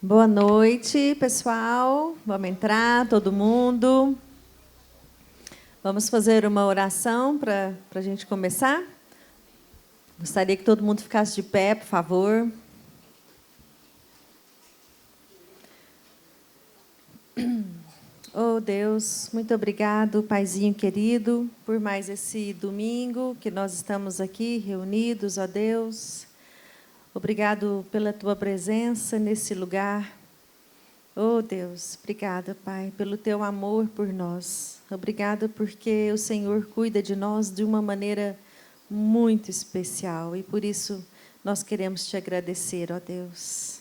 Boa noite, pessoal. Vamos entrar, todo mundo. Vamos fazer uma oração para a gente começar. Gostaria que todo mundo ficasse de pé, por favor. Oh, Deus, muito obrigado, Paizinho querido, por mais esse domingo que nós estamos aqui reunidos, ó Deus. Obrigado pela Tua presença nesse lugar. Oh, Deus, obrigada, Pai, pelo Teu amor por nós. Obrigada porque o Senhor cuida de nós de uma maneira muito especial e por isso nós queremos Te agradecer, ó Deus.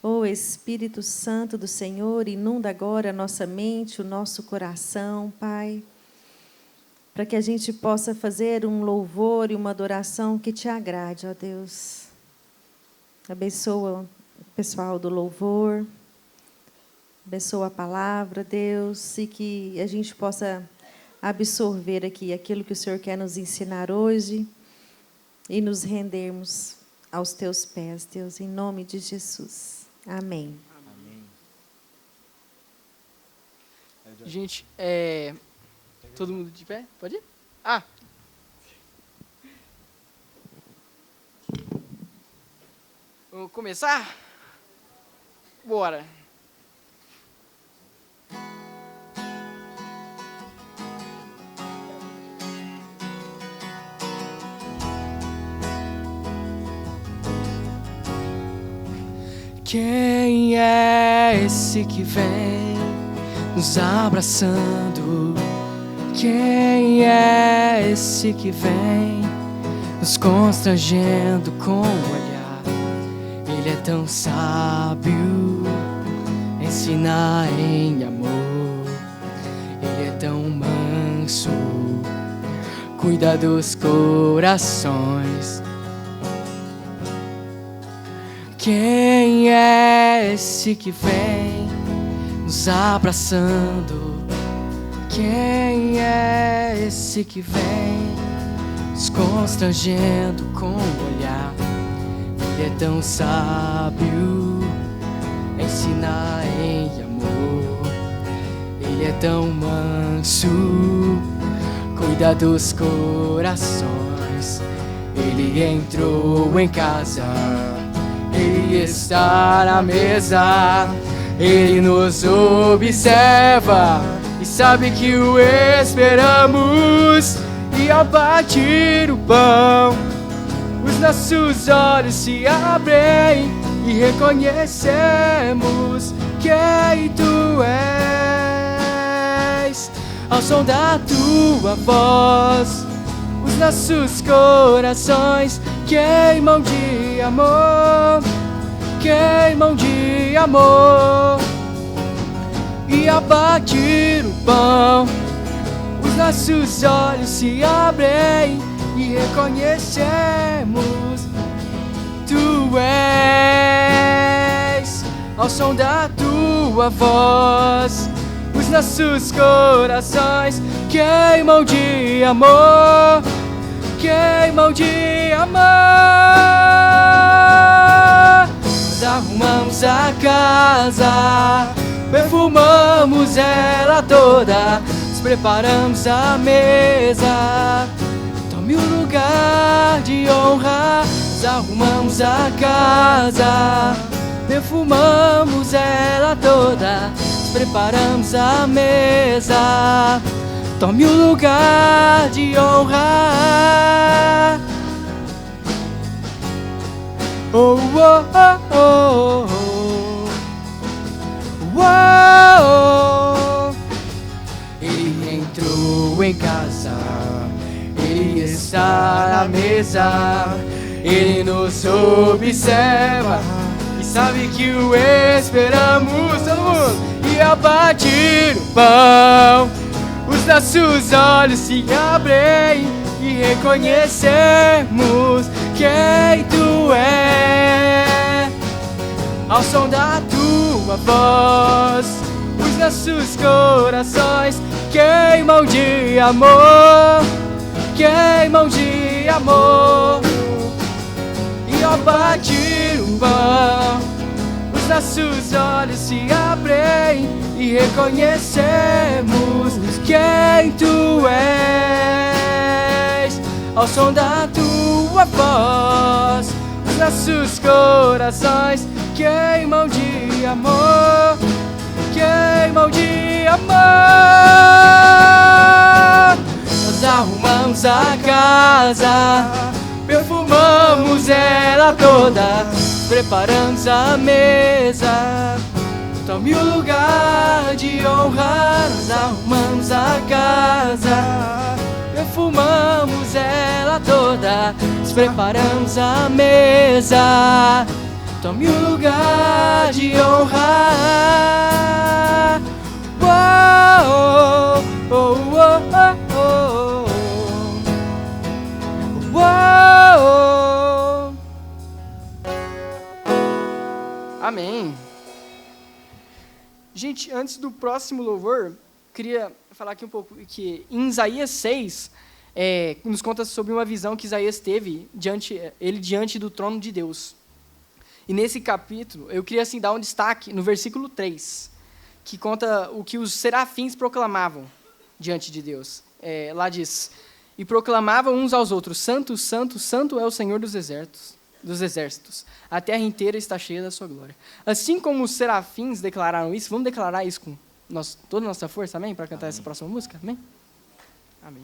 Oh, Espírito Santo do Senhor, inunda agora a nossa mente, o nosso coração, Pai, para que a gente possa fazer um louvor e uma adoração que Te agrade, ó Deus. Abençoa o pessoal do louvor, abençoa a palavra, Deus, e que a gente possa absorver aqui aquilo que o Senhor quer nos ensinar hoje e nos rendermos aos Teus pés, Deus, em nome de Jesus. Amém. Amém. Gente, todo mundo de pé? Pode ir? Vamos começar? Bora. Quem é esse que vem nos abraçando? Quem é esse que vem nos constrangendo com o olhar? Ele é tão sábio, ensina em amor. Ele é tão manso, cuida dos corações. Quem é esse que vem nos abraçando? Quem é esse que vem nos constrangendo com o olhar? Ele é tão sábio, ensina em amor. Ele é tão manso, cuida dos corações. Ele entrou em casa, Ele está na mesa, Ele nos observa e sabe que o esperamos. E ao partir o pão, os nossos olhos se abrem e reconhecemos quem Tu és. Ao som da Tua voz, os nossos corações queimam de amor, queimam de amor. E ao partir o pão, os nossos olhos se abrem e reconhecemos Tu és. Ao som da Tua voz, os nossos corações queimam de amor, queimam de amor. Nós arrumamos a casa, perfumamos ela toda, nos preparamos a mesa. Tome o lugar de honra. Nós arrumamos a casa, perfumamos ela toda, nos preparamos a mesa. Tome o lugar de honra. Oh, oh, oh, oh, oh, oh. Ele entrou em casa, Ele está na mesa, Ele nos observa e sabe que o esperamos. Todo mundo. E ao partir o pão, os nossos olhos se abrem e reconhecemos quem Tu és. Ao som da Tua voz, os nossos corações queimam de amor, queimam de amor. E ao partir o pão, nossos olhos se abrem e reconhecemos quem Tu és. Ao som da Tua voz, os nossos corações queimam de amor, queimam de amor. Nós arrumamos a casa, perfumamos ela toda, preparamos a mesa. Tome o lugar de honra. Nós arrumamos a casa, perfumamos ela toda, preparamos a mesa. Tome o lugar de honra. Oh, oh, oh, oh, oh, oh, oh. Amém. Gente, antes do próximo louvor, queria falar aqui um pouco que em Isaías 6, nos conta sobre uma visão que Isaías teve diante do trono de Deus. E nesse capítulo, eu queria assim, dar um destaque no versículo 3, que conta o que os serafins proclamavam diante de Deus. Lá diz, e proclamavam uns aos outros, santo, santo, santo é o Senhor dos exércitos. A terra inteira está cheia da sua glória. Assim como os serafins declararam isso, vamos declarar isso com toda a nossa força, amém? Para cantar essa próxima música, amém? Amém.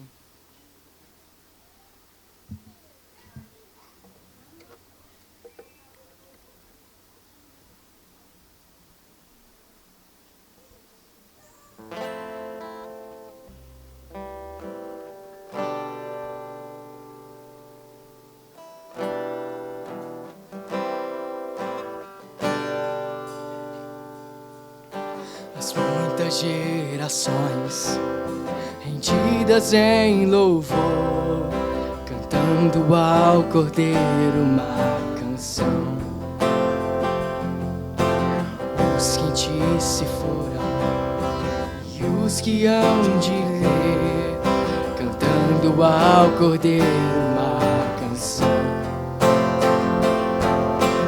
As muitas gerações rendidas em louvor, cantando ao Cordeiro uma canção. Os que em Ti se foram e os que hão de ler, cantando ao Cordeiro uma canção.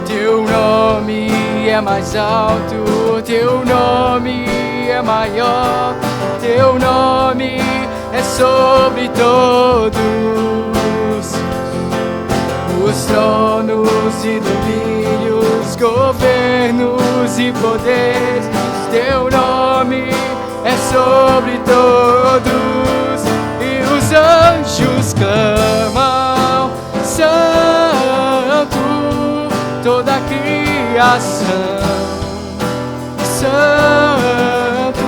Teu nome é mais alto, Teu nome é maior, Teu nome é sobre todos os tronos e domínios, governos e poderes. Teu nome é sobre todos, e os anjos clamam, santo, toda a criação. Santo,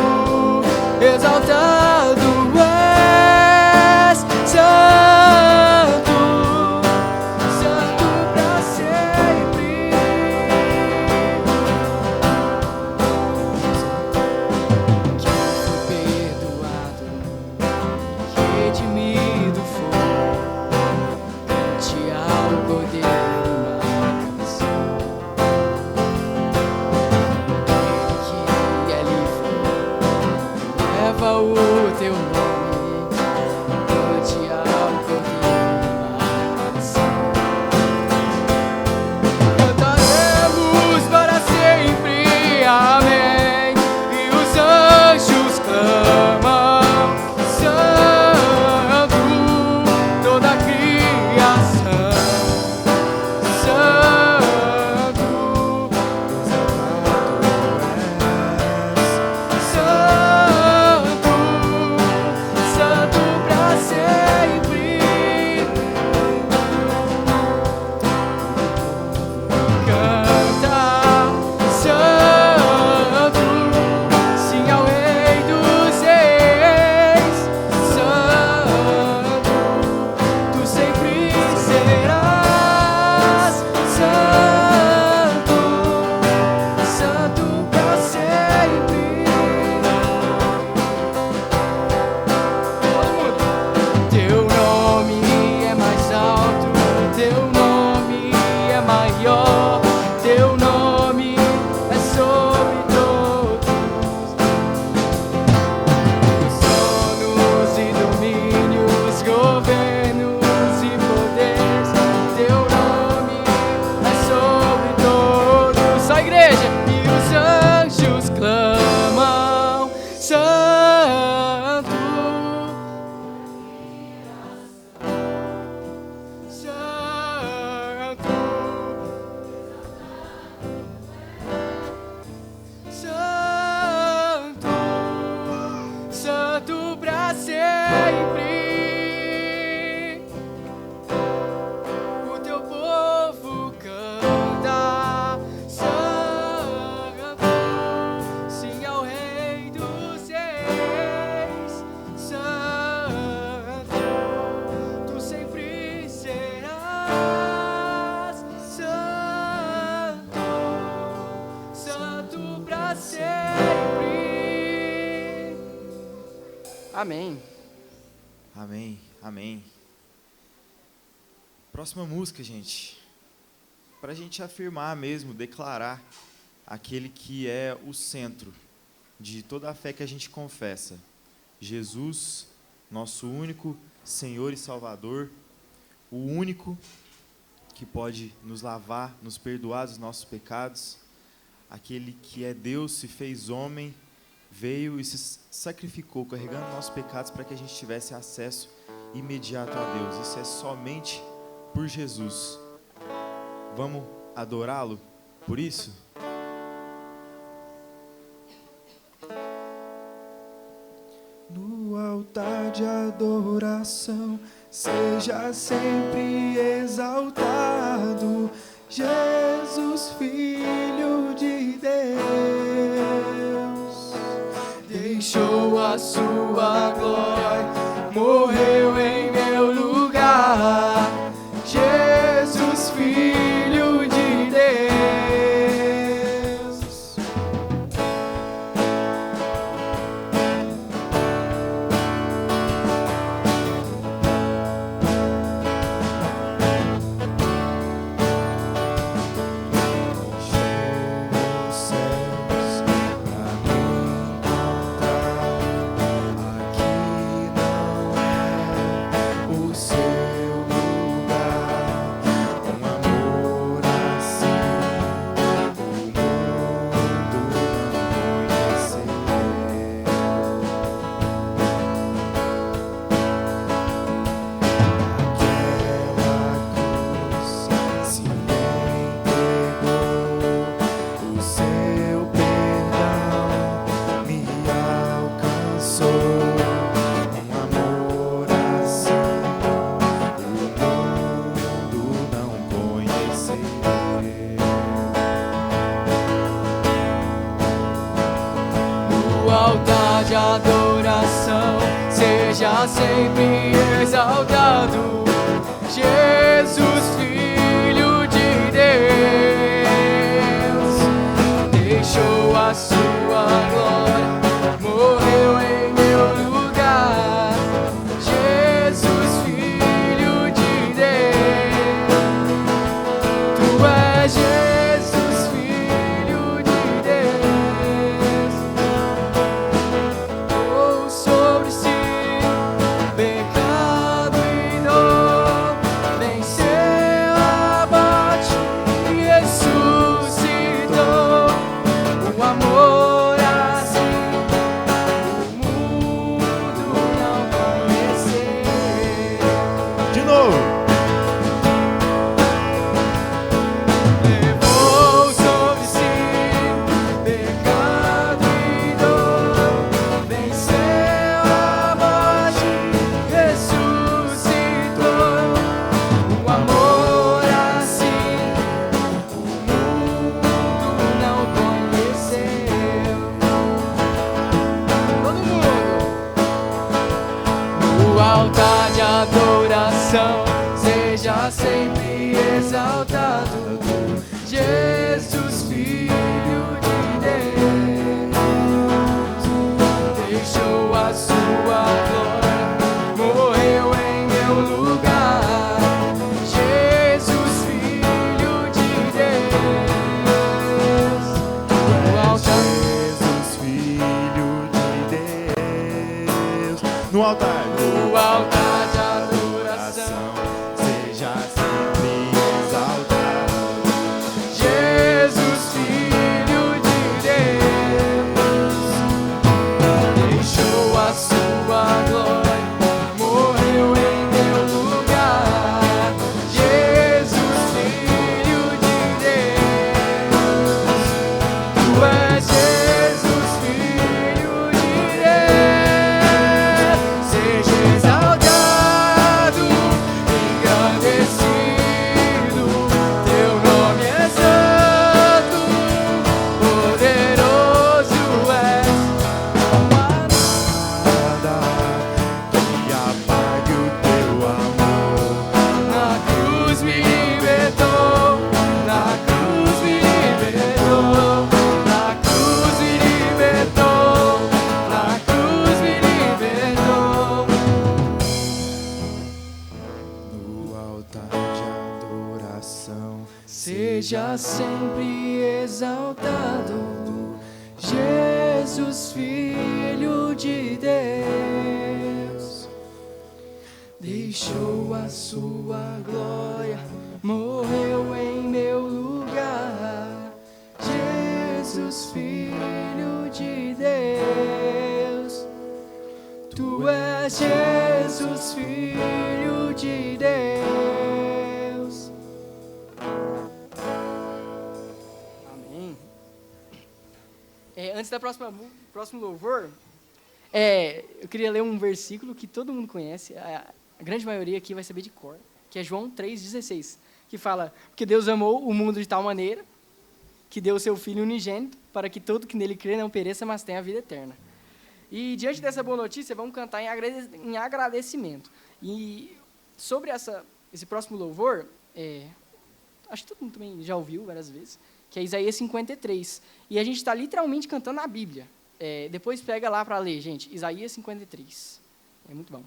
exaltado és, santo, santo para sempre. Quem foi perdoado, redimido foi, cante ao Cordeiro uma canção. Leva o Teu nome, cante ao Cordeiro uma canção. Cantaremos para sempre, amém. E os anjos clamam, santo, toda a criação. O teu povo canta santo, sim ao Rei dos Reis, santo, tu sempre serás santo, santo para sempre. Amém. Amém, amém. Próxima música, gente. Para a gente afirmar mesmo, declarar aquele que é o centro de toda a fé que a gente confessa. Jesus, nosso único Senhor e Salvador, o único que pode nos lavar, nos perdoar dos nossos pecados, aquele que é Deus, se fez homem, veio e se sacrificou, carregando nossos pecados para que a gente tivesse acesso imediato a Deus. Isso é somente por Jesus. Vamos adorá-lo por isso? No altar de adoração, seja sempre exaltado, Jesus, Filho de Deus. Deixou a sua glória, morreu em meu lugar, Jesus, Filho de Deus. Os céus pra me encontrar, aqui não é o seu lugar. Um amor assim o mundo não conheceu. Aquela cruz se entregou, o seu perdão me alcançou. Um amor assim o mundo não conheceu. O altar de adoração seja sempre exaltado, Jesus, Filho de Deus. Deixou a sua glória, morreu em meu lugar, Jesus, Filho de Deus. Tu és Jesus, Filho de Deus. Oh, sobre si pecado e dor, venceu a morte e ressuscitou. Um amor assim o mundo não conheceu. De novo. Levou sobre si pecado e dor, venceu a morte, ressuscitou. Um amor assim o mundo não conheceu. Todo mundo. No altar de adoração, seja sempre exaltado, Jesus, Filho de Deus. Deixou a sua glória, morreu em meu lugar, Jesus, Filho de Deus. No altar, Jesus, Filho de Deus. No altar. no altar de adoração, Seja sempre exaltado, Jesus, Filho seja sempre exaltado, Jesus, Filho de Deus. Deixou a sua glória, morreu em meu lugar, Jesus, Filho de Deus. Tu és Jesus, Filho de Deus. Amém. Antes da próximo louvor, eu queria ler um versículo que todo mundo conhece, a grande maioria aqui vai saber de cor, que é João 3,16, que fala: porque Deus amou o mundo de tal maneira que deu o seu Filho unigênito, para que todo que nele crê não pereça, mas tenha a vida eterna. E diante dessa boa notícia, vamos cantar em agradecimento. E sobre esse próximo louvor, acho que todo mundo também já ouviu várias vezes, que é Isaías 53. E a gente está literalmente cantando a Bíblia. Depois pega lá para ler, gente, Isaías 53. É muito bom.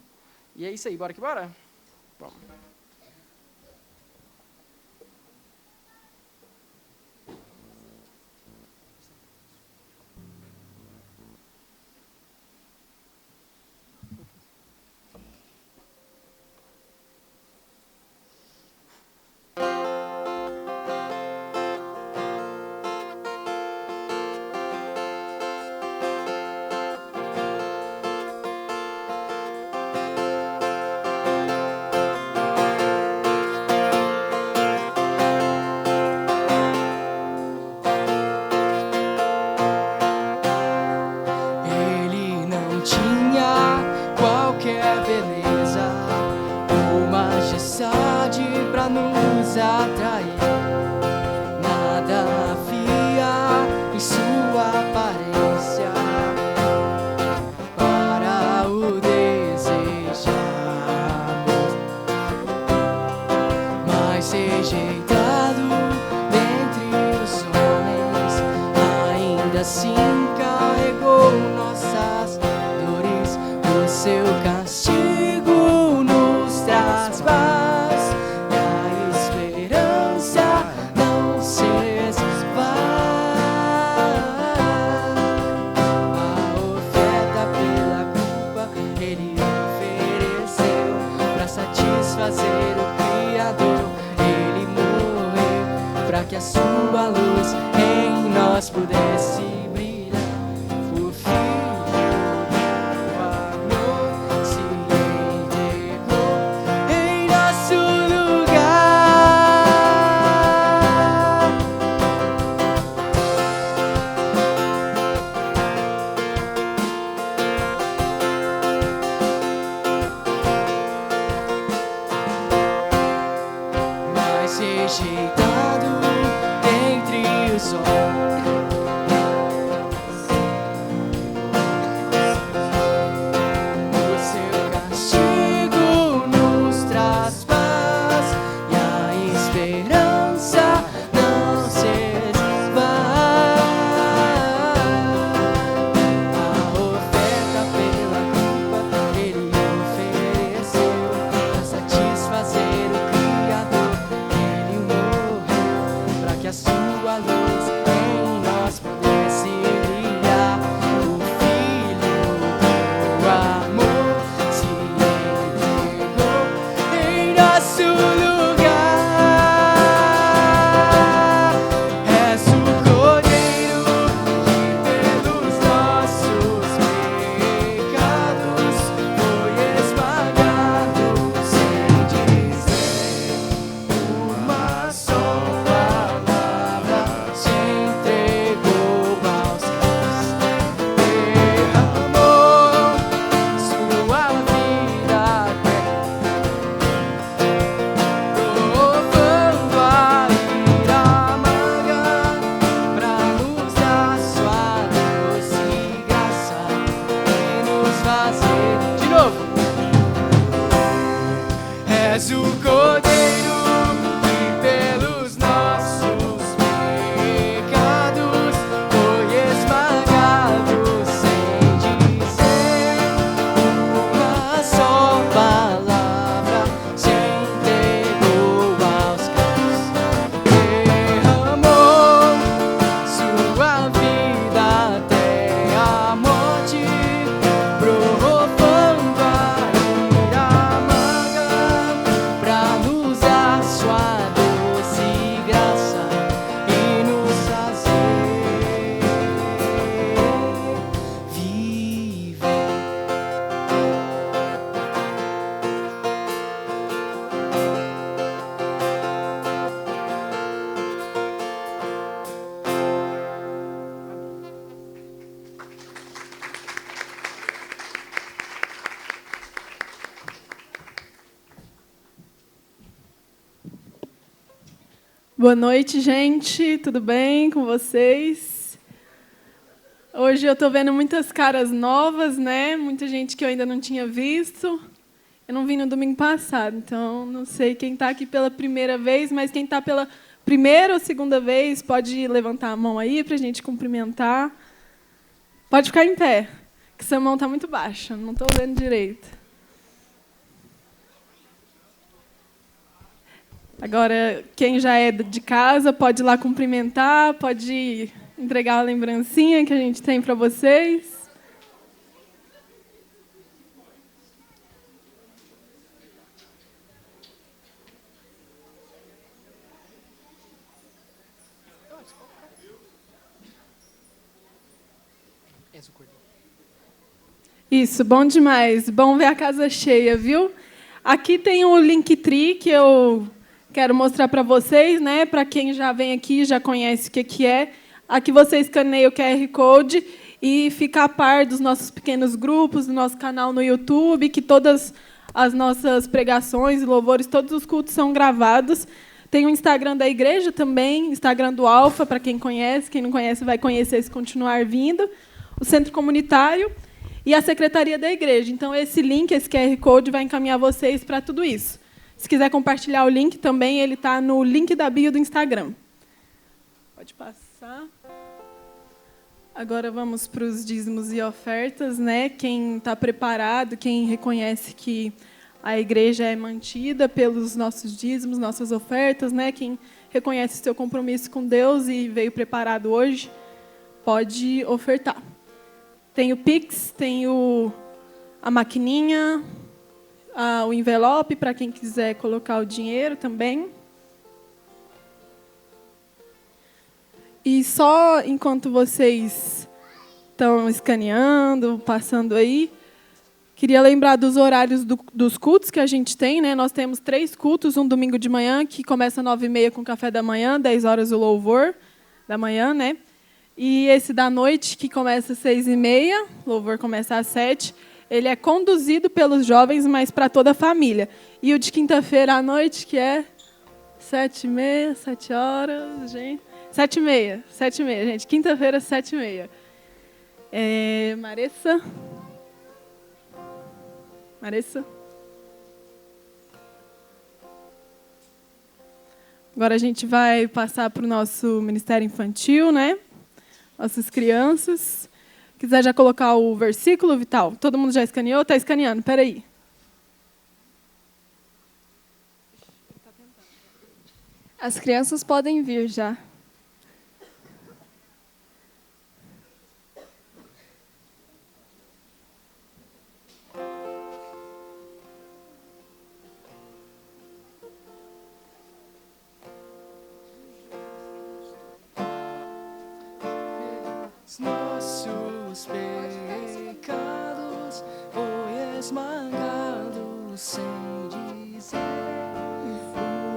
E é isso aí, bora que bora? Vamos. Ele não tinha qualquer beleza ou majestade pra nos atrair. Nada havia em sua aparência para o desejarmos, mas rejeitado dentre os homens, ainda assim carregou nossas dores. O seu castigo nos traz paz e a esperança não se esvai. A oferta pela culpa ele ofereceu para satisfazer o Criador. Ele morreu para que a sua luz em nós pudesse brilhar. O Filho do amor se entregou em nosso lugar. Mas rejeitado dentre os homens, o seu castigo nos traz paz e a esperança não se esvai. A oferta pela culpa ele ofereceu para satisfazer o Criador. Ele morreu para que a sua luz em nós pudesse brilhar. O Filho do amor se entregou em nosso lugar. És o Cordeiro que pelos nossos pecados foi esmagado, sem dizer uma só palavra, se entregou aos céus, derramou sua vida provando a ira amarga pra nos dar sua doce graça e nos fazer de novo. És o Cordeiro que pelos nossos pecados foi esmagado, sem dizer uma só palavra, se entregou aos céus, Boa noite, gente. Tudo bem com vocês? Hoje eu estou vendo muitas caras novas, né? Muita gente que eu ainda não tinha visto. Eu não vim no domingo passado, então não sei quem está aqui pela primeira vez, mas quem está pela primeira ou segunda vez pode levantar a mão aí para a gente cumprimentar. Pode ficar em pé, que sua mão está muito baixa, não estou vendo direito. Agora, quem já é de casa pode ir lá cumprimentar, pode entregar a lembrancinha que a gente tem para vocês. Isso, bom demais. Bom ver a casa cheia, viu? Aqui tem o Linktree que eu quero mostrar para vocês, né? Para quem já vem aqui, já conhece o que é. Aqui você escaneia o QR Code e fica a par dos nossos pequenos grupos, do nosso canal no YouTube, que todas as nossas pregações e louvores, todos os cultos são gravados. Tem o Instagram da igreja também, Instagram do Alfa, para quem conhece. Quem não conhece vai conhecer se continuar vindo. O Centro Comunitário e a Secretaria da Igreja. Então, esse link, esse QR Code, vai encaminhar vocês para tudo isso. Se quiser compartilhar o link também, ele está no link da bio do Instagram. Pode passar. Agora vamos para os dízimos e ofertas, né? Quem está preparado, quem reconhece que a igreja é mantida pelos nossos dízimos, nossas ofertas, né? Quem reconhece o seu compromisso com Deus e veio preparado hoje, pode ofertar. Tem o Pix, tem a maquininha, o envelope para quem quiser colocar o dinheiro também. E só enquanto vocês estão escaneando, passando aí, queria lembrar dos horários dos cultos que a gente tem, né? Nós temos 3 cultos, um domingo de manhã, que começa às 9h30 com café da manhã, 10 horas o louvor da manhã, né? E esse da noite, que começa às 6h30, o louvor começa às 7h, ele é conduzido pelos jovens, mas para toda a família. E o de quinta-feira à noite, que é 7h30, 7 horas, gente. 7h30, gente. Quinta-feira, 7h30. Maressa? Agora a gente vai passar para o nosso Ministério Infantil, né? Nossas crianças. Quiser já colocar o versículo, Vital? Todo mundo já escaneou? Está escaneando, espera aí. As crianças podem vir já. Nossos pecados foi esmagado sem dizer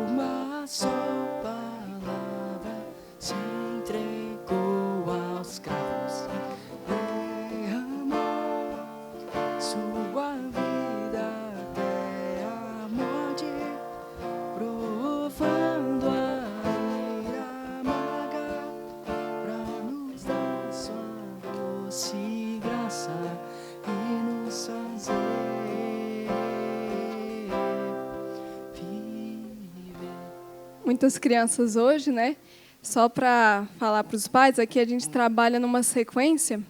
uma só palavra, se entregou aos cravos, derramou sua vida até a morte, provando a ira amarga pra nos dar sua doce graça e nos fazer viver. Muitas crianças hoje, né? Só para falar para os pais, aqui a gente trabalha numa sequência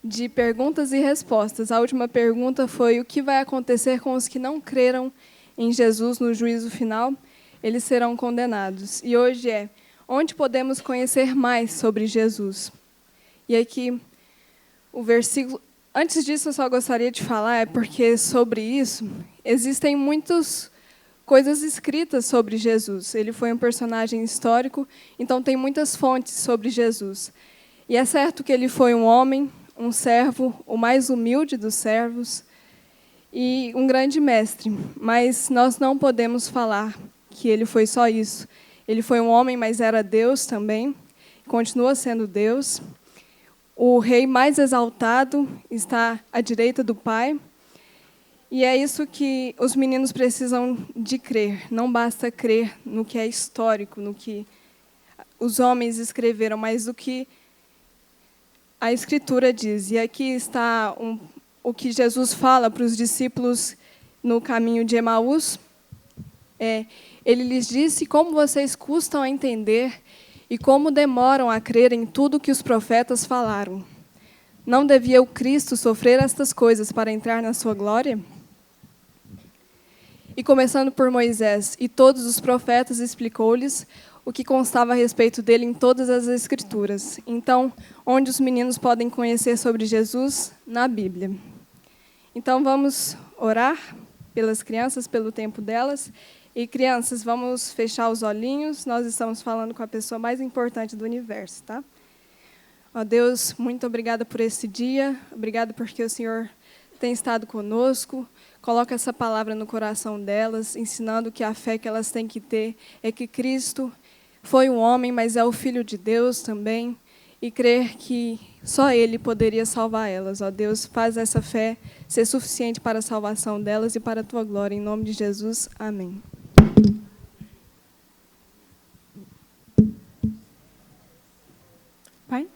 de perguntas e respostas. A última pergunta foi: o que vai acontecer com os que não creram em Jesus no juízo final? Eles serão condenados. E hoje é: onde podemos conhecer mais sobre Jesus? E aqui o versículo. Antes disso, eu só gostaria de falar, porque sobre isso existem muitas coisas escritas sobre Jesus. Ele foi um personagem histórico, então tem muitas fontes sobre Jesus. E é certo que ele foi um homem, um servo, o mais humilde dos servos, e um grande mestre. Mas nós não podemos falar que ele foi só isso. Ele foi um homem, mas era Deus também, continua sendo Deus. O rei mais exaltado está à direita do Pai. E é isso que os meninos precisam de crer. Não basta crer no que é histórico, no que os homens escreveram, mas o que a Escritura diz. E aqui está o que Jesus fala para os discípulos no caminho de Emaús. Ele lhes disse como vocês custam a entender e como demoram a crer em tudo que os profetas falaram. Não devia o Cristo sofrer estas coisas para entrar na sua glória? E começando por Moisés e todos os profetas, explicou-lhes o que constava a respeito dele em todas as Escrituras. Então, onde os meninos podem conhecer sobre Jesus? Na Bíblia. Então, vamos orar pelas crianças, pelo tempo delas. E, crianças, vamos fechar os olhinhos. Nós estamos falando com a pessoa mais importante do universo, tá? Ó Deus, muito obrigada por esse dia. Obrigada porque o Senhor tem estado conosco. Coloca essa palavra no coração delas, ensinando que a fé que elas têm que ter é que Cristo foi um homem, mas é o Filho de Deus também, e crer que só Ele poderia salvar elas. Ó Deus, faz essa fé ser suficiente para a salvação delas e para a Tua glória. Em nome de Jesus, amém. Pai?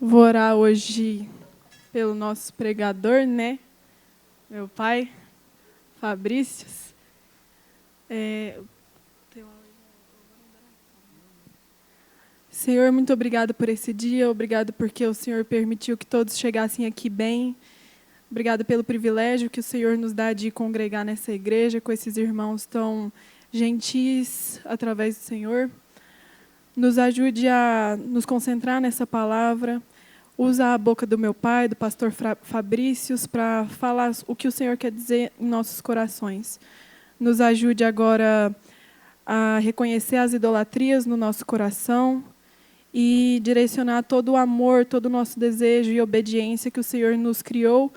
Vou orar hoje pelo nosso pregador, né? Meu pai, Fabrício. Senhor, muito obrigado por esse dia. Obrigado porque o Senhor permitiu que todos chegassem aqui bem. Obrigado pelo privilégio que o Senhor nos dá de congregar nessa igreja com esses irmãos tão gentis através do Senhor. Nos ajude a nos concentrar nessa palavra. Usa a boca do meu pai, do pastor Fabrícios, para falar o que o Senhor quer dizer em nossos corações. Nos ajude agora a reconhecer as idolatrias no nosso coração e direcionar todo o amor, todo o nosso desejo e obediência que o Senhor nos criou,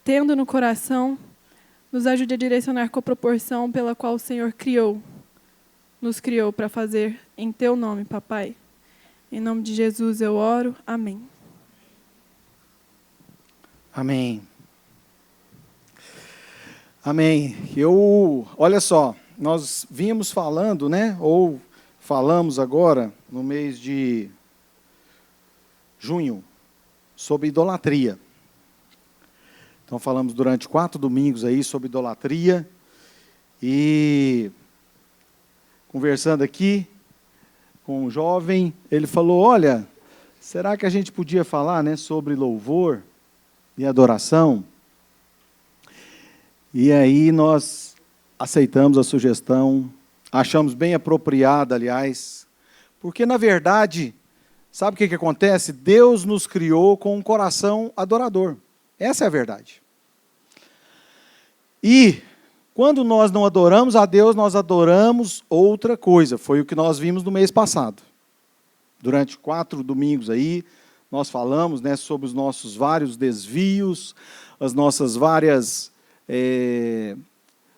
tendo no coração. Nos ajude a direcionar com a proporção pela qual o Senhor nos criou para fazer em Teu nome, papai. Em nome de Jesus eu oro. Amém. Amém. Amém. Olha só, nós vínhamos falando, né? Ou falamos agora, no mês de junho, sobre idolatria. Então falamos durante 4 domingos aí sobre idolatria. E conversando aqui com um jovem, ele falou, olha, será que a gente podia falar, né, sobre louvor e adoração? E aí nós aceitamos a sugestão, achamos bem apropriada, aliás, porque, na verdade, sabe o que acontece? Deus nos criou com um coração adorador. Essa é a verdade. E quando nós não adoramos a Deus, nós adoramos outra coisa. Foi o que nós vimos no mês passado. Durante 4 domingos aí, nós falamos, né, sobre os nossos vários desvios, as nossas várias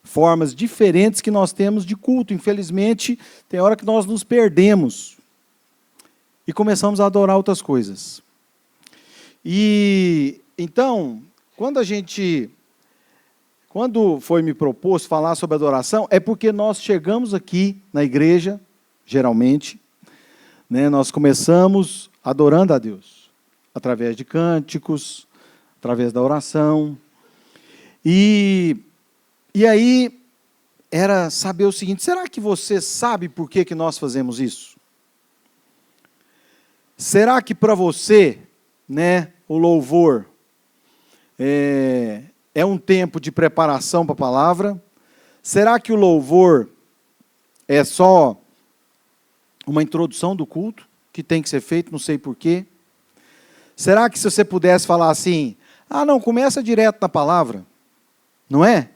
formas diferentes que nós temos de culto. Infelizmente, tem hora que nós nos perdemos e começamos a adorar outras coisas. E então, quando foi me proposto falar sobre adoração, é porque nós chegamos aqui na igreja, geralmente, né, nós começamos adorando a Deus, através de cânticos, através da oração. E aí, era saber o seguinte, será que você sabe por que nós fazemos isso? Será que para você, né, o louvor é um tempo de preparação para a palavra? Será que o louvor é só uma introdução do culto, que tem que ser feito, não sei porquê? Será que se você pudesse falar assim, não, começa direto na palavra, não é?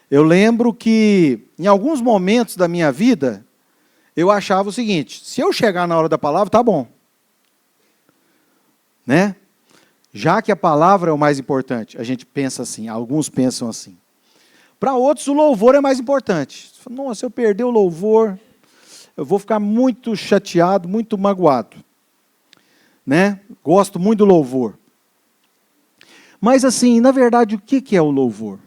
Eu lembro que, em alguns momentos da minha vida, eu achava o seguinte, se eu chegar na hora da palavra, tá bom. Né? Já que a palavra é o mais importante, a gente pensa assim, alguns pensam assim. Para outros, o louvor é mais importante. Nossa, se eu perder o louvor, eu vou ficar muito chateado, muito magoado. né? Gosto muito do louvor. Mas assim, na verdade, o que é o louvor?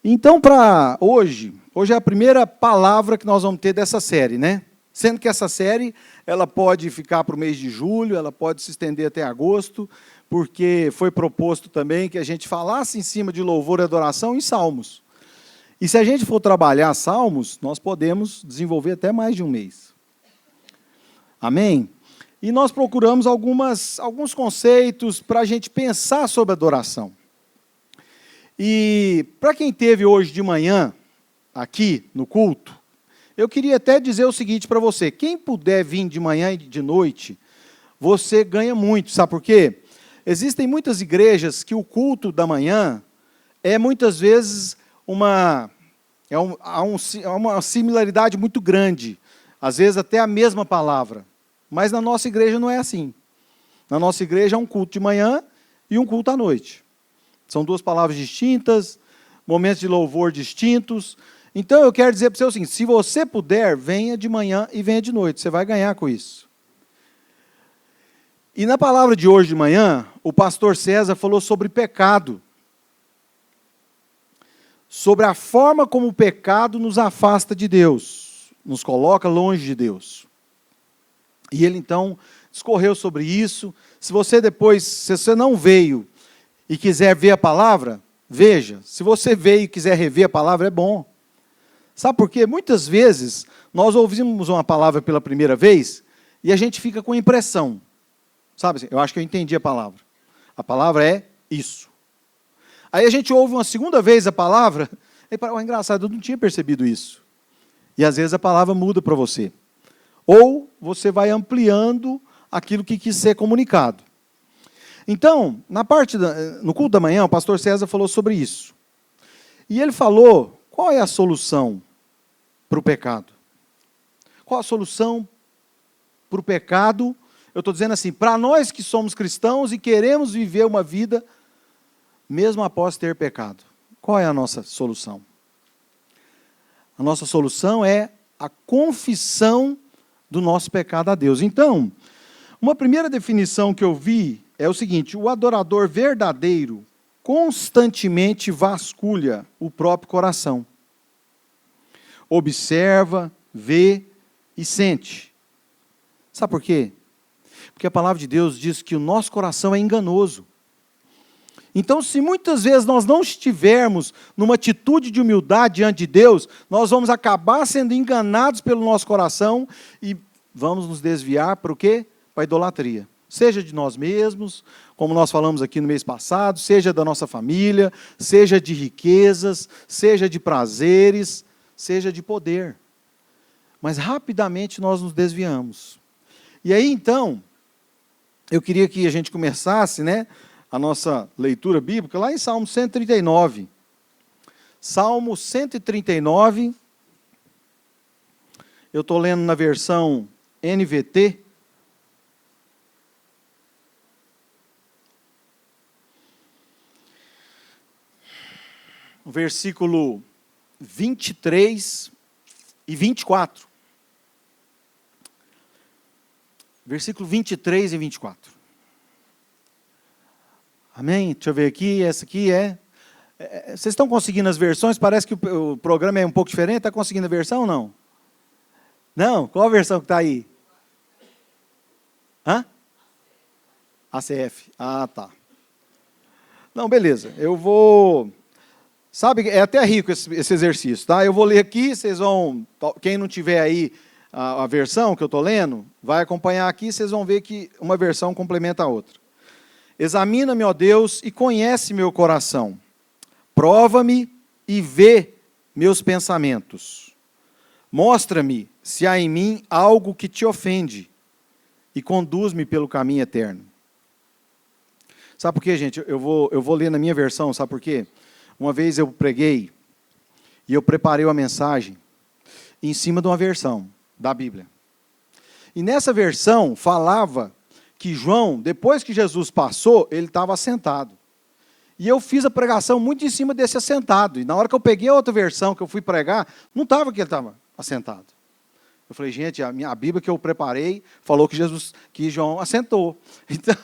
Então, para hoje é a primeira palavra que nós vamos ter dessa série, né? Sendo que essa série, ela pode ficar para o mês de julho, ela pode se estender até agosto, porque foi proposto também que a gente falasse em cima de louvor e adoração em salmos. E se a gente for trabalhar salmos, nós podemos desenvolver até mais de um mês. Amém? E nós procuramos alguns conceitos para a gente pensar sobre adoração. E para quem esteve hoje de manhã, aqui no culto, eu queria até dizer o seguinte para você: quem puder vir de manhã e de noite, você ganha muito. Sabe por quê? Existem muitas igrejas que o culto da manhã é muitas vezes há uma similaridade muito grande, às vezes até a mesma palavra. Mas na nossa igreja não é assim. Na nossa igreja é um culto de manhã e um culto à noite. São duas palavras distintas, momentos de louvor distintos. Então eu quero dizer para você o seguinte: se você puder, venha de manhã e venha de noite, você vai ganhar com isso. E na palavra de hoje de manhã, o pastor César falou sobre pecado. Sobre a forma como o pecado nos afasta de Deus, nos coloca longe de Deus. E ele então discorreu sobre isso. Se você não veio e quiser ver a palavra, veja. Se você veio e quiser rever a palavra, é bom. Sabe por quê? Muitas vezes nós ouvimos uma palavra pela primeira vez e a gente fica com a impressão. Sabe assim, eu acho que eu entendi a palavra. A palavra é isso. Aí a gente ouve uma segunda vez a palavra, e fala: engraçado, eu não tinha percebido isso. E às vezes a palavra muda para você. Ou você vai ampliando aquilo que quis ser comunicado. Então, no culto da manhã, o pastor César falou sobre isso. E ele falou: qual é a solução para o pecado? Qual a solução para o pecado? Eu estou dizendo assim, para nós que somos cristãos e queremos viver uma vida mesmo após ter pecado. Qual é a nossa solução? A nossa solução é a confissão do nosso pecado a Deus. Então, uma primeira definição que eu vi é o seguinte: o adorador verdadeiro constantemente vasculha o próprio coração. Observa, vê e sente. Sabe por quê? Porque a palavra de Deus diz que o nosso coração é enganoso. Então, se muitas vezes nós não estivermos numa atitude de humildade diante de Deus, nós vamos acabar sendo enganados pelo nosso coração e vamos nos desviar para o quê? Para a idolatria. Seja de nós mesmos, como nós falamos aqui no mês passado, seja da nossa família, seja de riquezas, seja de prazeres, seja de poder. Mas rapidamente nós nos desviamos. E aí, então, eu queria que a gente começasse, né, a nossa leitura bíblica lá em Salmo 139. Salmo 139, eu estou lendo na versão NVT. Versículo 23 e 24. Versículo 23 e 24. Amém? Deixa eu ver aqui, essa aqui vocês estão conseguindo as versões? Parece que o programa é um pouco diferente. Está conseguindo a versão ou não? Não? Qual a versão que está aí? Hã? ACF. Ah, tá. Não, beleza. Eu vou... Sabe, é até rico esse exercício, tá? Eu vou ler aqui, vocês vão... Quem não tiver aí a versão que eu estou lendo, vai acompanhar aqui, vocês vão ver que uma versão complementa a outra. Examina-me, ó Deus, e conhece meu coração. Prova-me e vê meus pensamentos. Mostra-me se há em mim algo que te ofende e conduz-me pelo caminho eterno. Sabe por quê, gente? Eu vou ler na minha versão, sabe por quê? Uma vez eu preguei e eu preparei uma mensagem em cima de uma versão da Bíblia. E nessa versão falava que João, depois que Jesus passou, ele estava assentado. E eu fiz a pregação muito em cima desse assentado. E na hora que eu peguei a outra versão que eu fui pregar, não estava que ele estava assentado. Eu falei, gente, a Bíblia que eu preparei falou que João assentou. Então,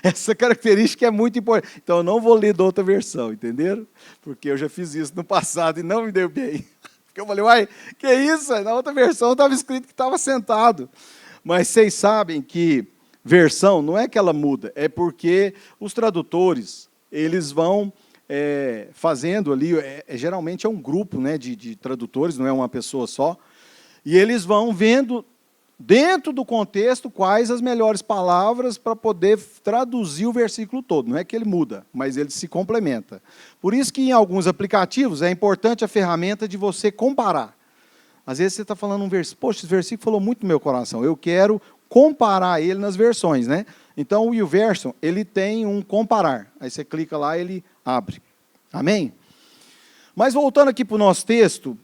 essa característica é muito importante. Então, eu não vou ler da outra versão, entenderam? Porque eu já fiz isso no passado e não me deu bem. Porque eu falei, uai, que isso? Na outra versão estava escrito que estava sentado. Mas vocês sabem que versão não é que ela muda, é porque os tradutores, eles vão fazendo ali, geralmente é um grupo, né, de tradutores, não é uma pessoa só, e eles vão vendo, dentro do contexto, quais as melhores palavras para poder traduzir o versículo todo. Não é que ele muda, mas ele se complementa. Por isso que em alguns aplicativos é importante a ferramenta de você comparar. Às vezes você está falando um versículo, poxa, esse versículo falou muito no meu coração, eu quero comparar ele nas versões, né? Então o YouVersion, ele tem um comparar. Aí você clica lá, ele abre. Amém? Mas voltando aqui para o nosso texto,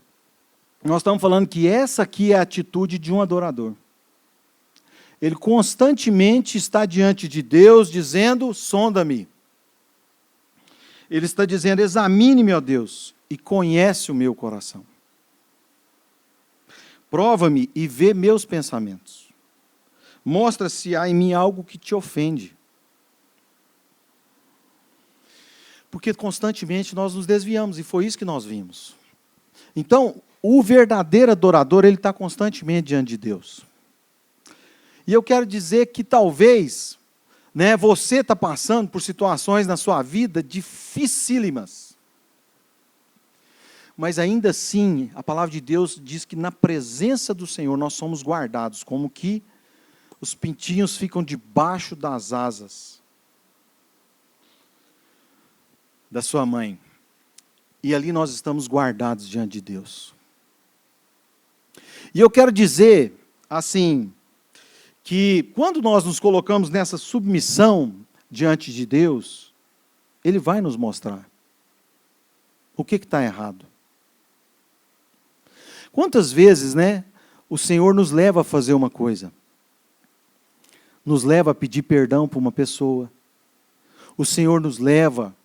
nós estamos falando que essa aqui é a atitude de um adorador. Ele constantemente está diante de Deus, dizendo, sonda-me. Ele está dizendo, examine-me, ó Deus, e conhece o meu coração. Prova-me e vê meus pensamentos. Mostra se há em mim algo que te ofende. Porque constantemente nós nos desviamos, e foi isso que nós vimos. Então, o verdadeiro adorador, ele está constantemente diante de Deus. E eu quero dizer que talvez, né, você está passando por situações na sua vida dificílimas. Mas ainda assim, a palavra de Deus diz que na presença do Senhor nós somos guardados, como que os pintinhos ficam debaixo das asas da sua mãe. E ali nós estamos guardados diante de Deus. E eu quero dizer, assim, que quando nós nos colocamos nessa submissão diante de Deus, Ele vai nos mostrar o que está errado. Quantas vezes, né, o Senhor nos leva a fazer uma coisa? Nos leva a pedir perdão para uma pessoa. O Senhor nos leva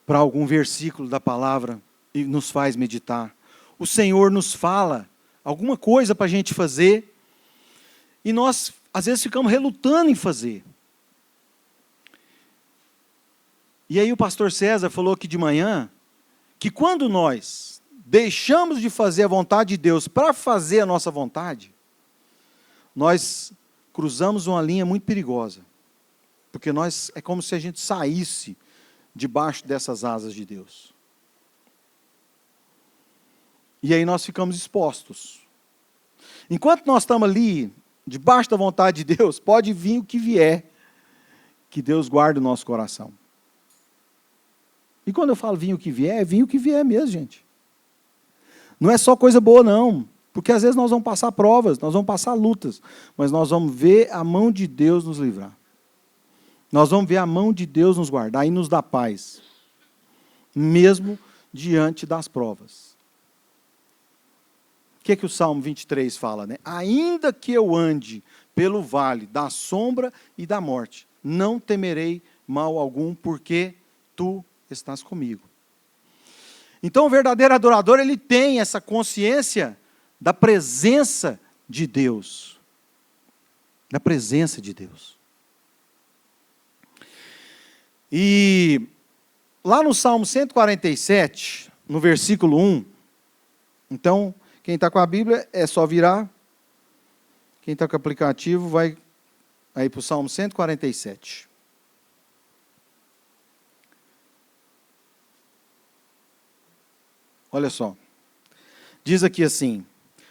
para algum versículo da palavra e nos faz meditar. O Senhor nos fala alguma coisa para a gente fazer e nós, às vezes, ficamos relutando em fazer. E aí o pastor César falou aqui de manhã que quando nós deixamos de fazer a vontade de Deus para fazer a nossa vontade, nós cruzamos uma linha muito perigosa. Porque é como se a gente saísse debaixo dessas asas de Deus. E aí nós ficamos expostos. Enquanto nós estamos ali, debaixo da vontade de Deus, pode vir o que vier, que Deus guarde o nosso coração. E quando eu falo vir o que vier, é vir o que vier mesmo, gente. Não é só coisa boa, não. Porque às vezes nós vamos passar provas, nós vamos passar lutas, mas nós vamos ver a mão de Deus nos livrar. Nós vamos ver a mão de Deus nos guardar e nos dar paz, mesmo diante das provas. O que o Salmo 23 fala, né? Ainda que eu ande pelo vale da sombra e da morte, não temerei mal algum, porque tu estás comigo. Então o verdadeiro adorador, ele tem essa consciência da presença de Deus. Da presença de Deus. E lá no Salmo 147, no versículo 1, então, quem está com a Bíblia é só virar. Quem está com o aplicativo vai aí para o Salmo 147. Olha só. Diz aqui assim: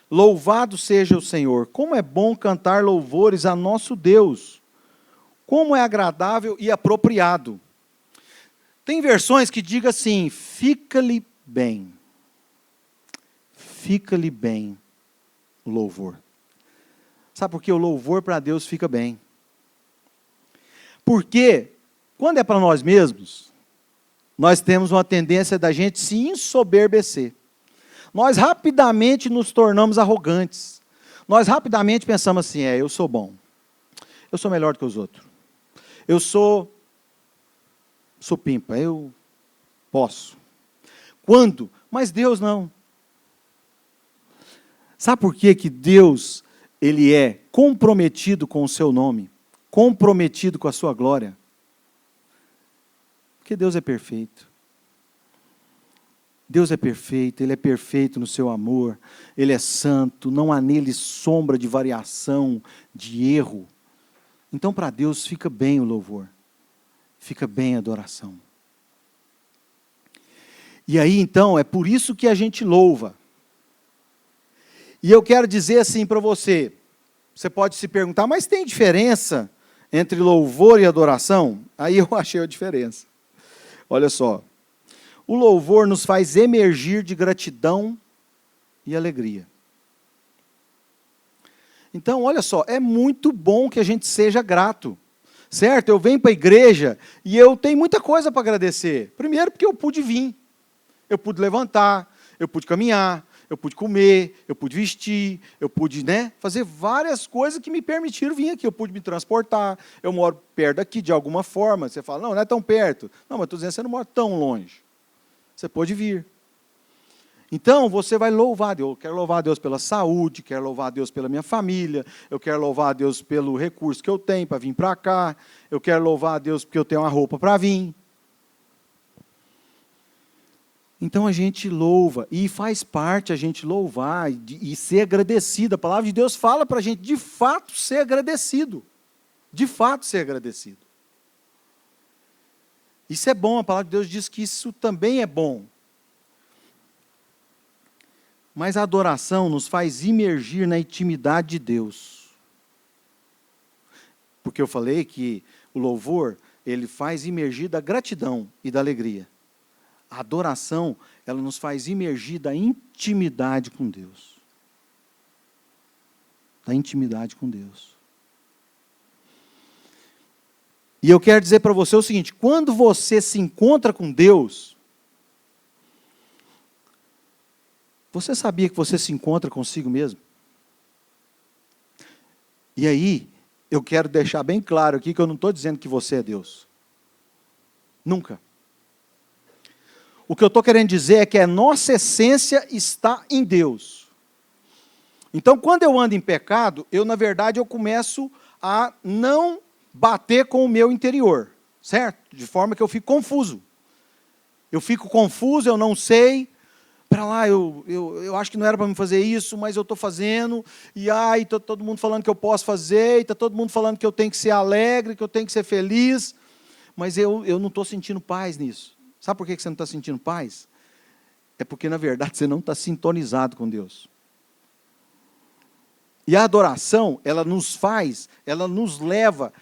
louvado seja o Senhor, como é bom cantar louvores a nosso Deus, como é agradável e apropriado. Tem versões que digam assim, fica-lhe bem. Fica-lhe bem o louvor. Sabe por que o louvor para Deus fica bem? Porque, quando é para nós mesmos, nós temos uma tendência da gente se ensoberbecer. Nós rapidamente nos tornamos arrogantes. Nós rapidamente pensamos assim, eu sou bom. Eu sou melhor do que os outros. Eu sou pimpa, eu posso. Quando? Mas Deus não. Sabe por que que Deus, Ele é comprometido com o seu nome, comprometido com a sua glória? Porque Deus é perfeito. Deus é perfeito, Ele é perfeito no seu amor, Ele é santo, não há nele sombra de variação, de erro. Então, para Deus, fica bem o louvor, fica bem a adoração. E aí, então, é por isso que a gente louva. E eu quero dizer assim para você, você pode se perguntar, mas tem diferença entre louvor e adoração? Aí eu achei a diferença. Olha só. O louvor nos faz emergir de gratidão e alegria. Então, olha só, é muito bom que a gente seja grato, certo? Eu venho para a igreja e eu tenho muita coisa para agradecer. Primeiro, porque eu pude vir, eu pude levantar, eu pude caminhar, eu pude comer, eu pude vestir, eu pude, fazer várias coisas que me permitiram vir aqui. Eu pude me transportar, eu moro perto daqui de alguma forma. Você fala, não é tão perto. Não, mas estou dizendo que você não mora tão longe. Você pode vir. Então, você vai louvar a Deus. Eu quero louvar a Deus pela saúde, quero louvar a Deus pela minha família, eu quero louvar a Deus pelo recurso que eu tenho para vir para cá, eu quero louvar a Deus porque eu tenho uma roupa para vir. Então, a gente louva, e faz parte a gente louvar e ser agradecido. A palavra de Deus fala para a gente, de fato, ser agradecido. De fato, ser agradecido. Isso é bom, a palavra de Deus diz que isso também é bom. Mas a adoração nos faz imergir na intimidade de Deus. Porque eu falei que o louvor, ele faz imergir da gratidão e da alegria. A adoração, ela nos faz imergir da intimidade com Deus. Da intimidade com Deus. E eu quero dizer para você o seguinte, quando você se encontra com Deus, você sabia que você se encontra consigo mesmo? E aí, eu quero deixar bem claro aqui que eu não estou dizendo que você é Deus. Nunca. O que eu estou querendo dizer é que a nossa essência está em Deus. Então, quando eu ando em pecado, na verdade, eu começo a não bater com o meu interior, certo? De forma que eu fico confuso. Eu fico confuso, eu não sei. Para lá, eu acho que não era para me fazer isso, mas eu estou fazendo. E está todo mundo falando que eu posso fazer. E está todo mundo falando que eu tenho que ser alegre, que eu tenho que ser feliz. Mas eu não estou sentindo paz nisso. Sabe por que você não está sentindo paz? É porque, na verdade, você não está sintonizado com Deus. E a adoração, ela nos leva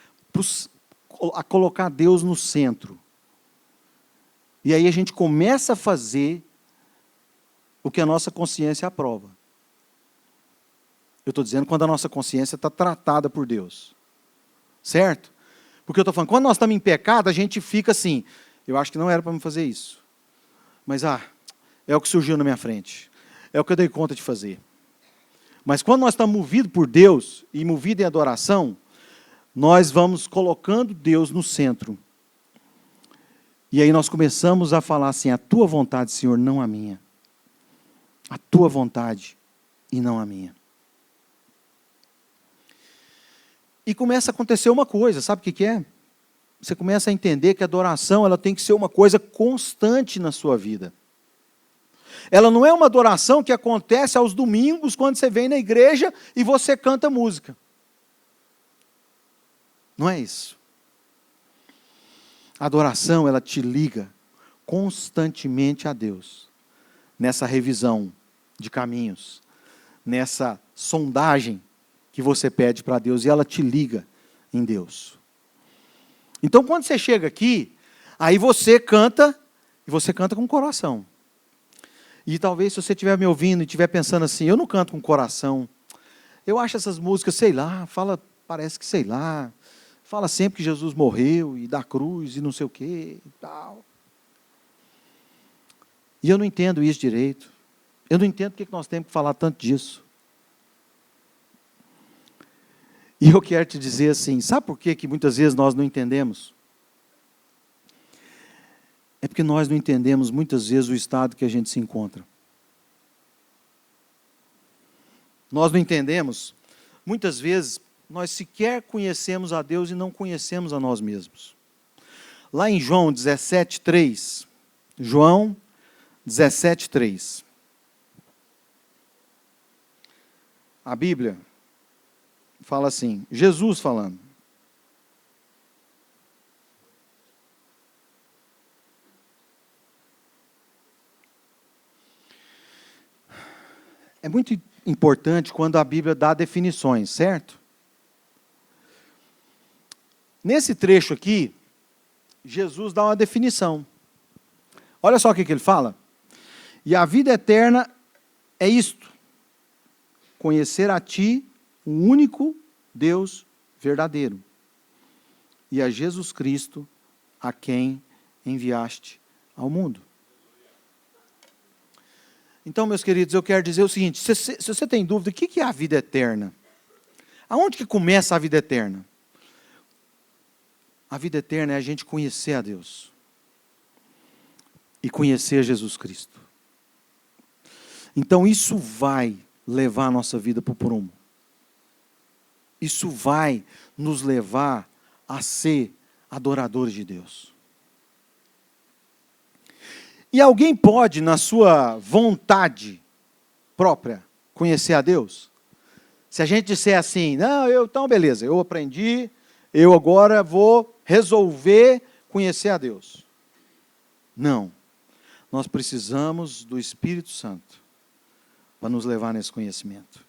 a colocar Deus no centro. E aí a gente começa a fazer o que a nossa consciência aprova. Eu estou dizendo quando a nossa consciência está tratada por Deus. Certo? Porque eu estou falando, quando nós estamos em pecado, a gente fica assim, eu acho que não era para me fazer isso. Mas, é o que surgiu na minha frente. É o que eu dei conta de fazer. Mas quando nós estamos movidos por Deus, e movidos em adoração, nós vamos colocando Deus no centro. E aí nós começamos a falar assim, a tua vontade, Senhor, não a minha. A tua vontade e não a minha. E começa a acontecer uma coisa, sabe o que é? Você começa a entender que a adoração ela tem que ser uma coisa constante na sua vida. Ela não é uma adoração que acontece aos domingos, quando você vem na igreja e você canta música. Não é isso. A adoração, ela te liga constantemente a Deus. Nessa revisão de caminhos. Nessa sondagem que você pede para Deus. E ela te liga em Deus. Então, quando você chega aqui, aí você canta, e você canta com o coração. E talvez, se você estiver me ouvindo e estiver pensando assim, eu não canto com o coração. Eu acho essas músicas, sei lá, parece que sei lá. Fala sempre que Jesus morreu e da cruz e não sei o quê e tal. E eu não entendo isso direito. Eu não entendo porque nós temos que falar tanto disso. E eu quero te dizer assim, sabe por que muitas vezes nós não entendemos? É porque nós não entendemos muitas vezes o estado que a gente se encontra. nós não entendemos, muitas vezes nós sequer conhecemos a Deus e não conhecemos a nós mesmos. Lá em João 17:3, João 17:3, a Bíblia fala assim, Jesus falando. É muito importante quando a Bíblia dá definições, certo? Nesse trecho aqui, Jesus dá uma definição. Olha só o que ele fala. E a vida eterna é isto: conhecer a ti, o único Deus verdadeiro, e a Jesus Cristo, a quem enviaste ao mundo. Então, meus queridos, eu quero dizer o seguinte, se você tem dúvida, o que é a vida eterna? Aonde que começa a vida eterna? A vida eterna é a gente conhecer a Deus e conhecer Jesus Cristo. Então, isso vai levar a nossa vida para o prumo. Isso vai nos levar a ser adoradores de Deus. E alguém pode, na sua vontade própria, conhecer a Deus? Se a gente disser assim, não, então beleza, eu aprendi, eu agora vou resolver conhecer a Deus. Não. Nós precisamos do Espírito Santo para nos levar nesse conhecimento.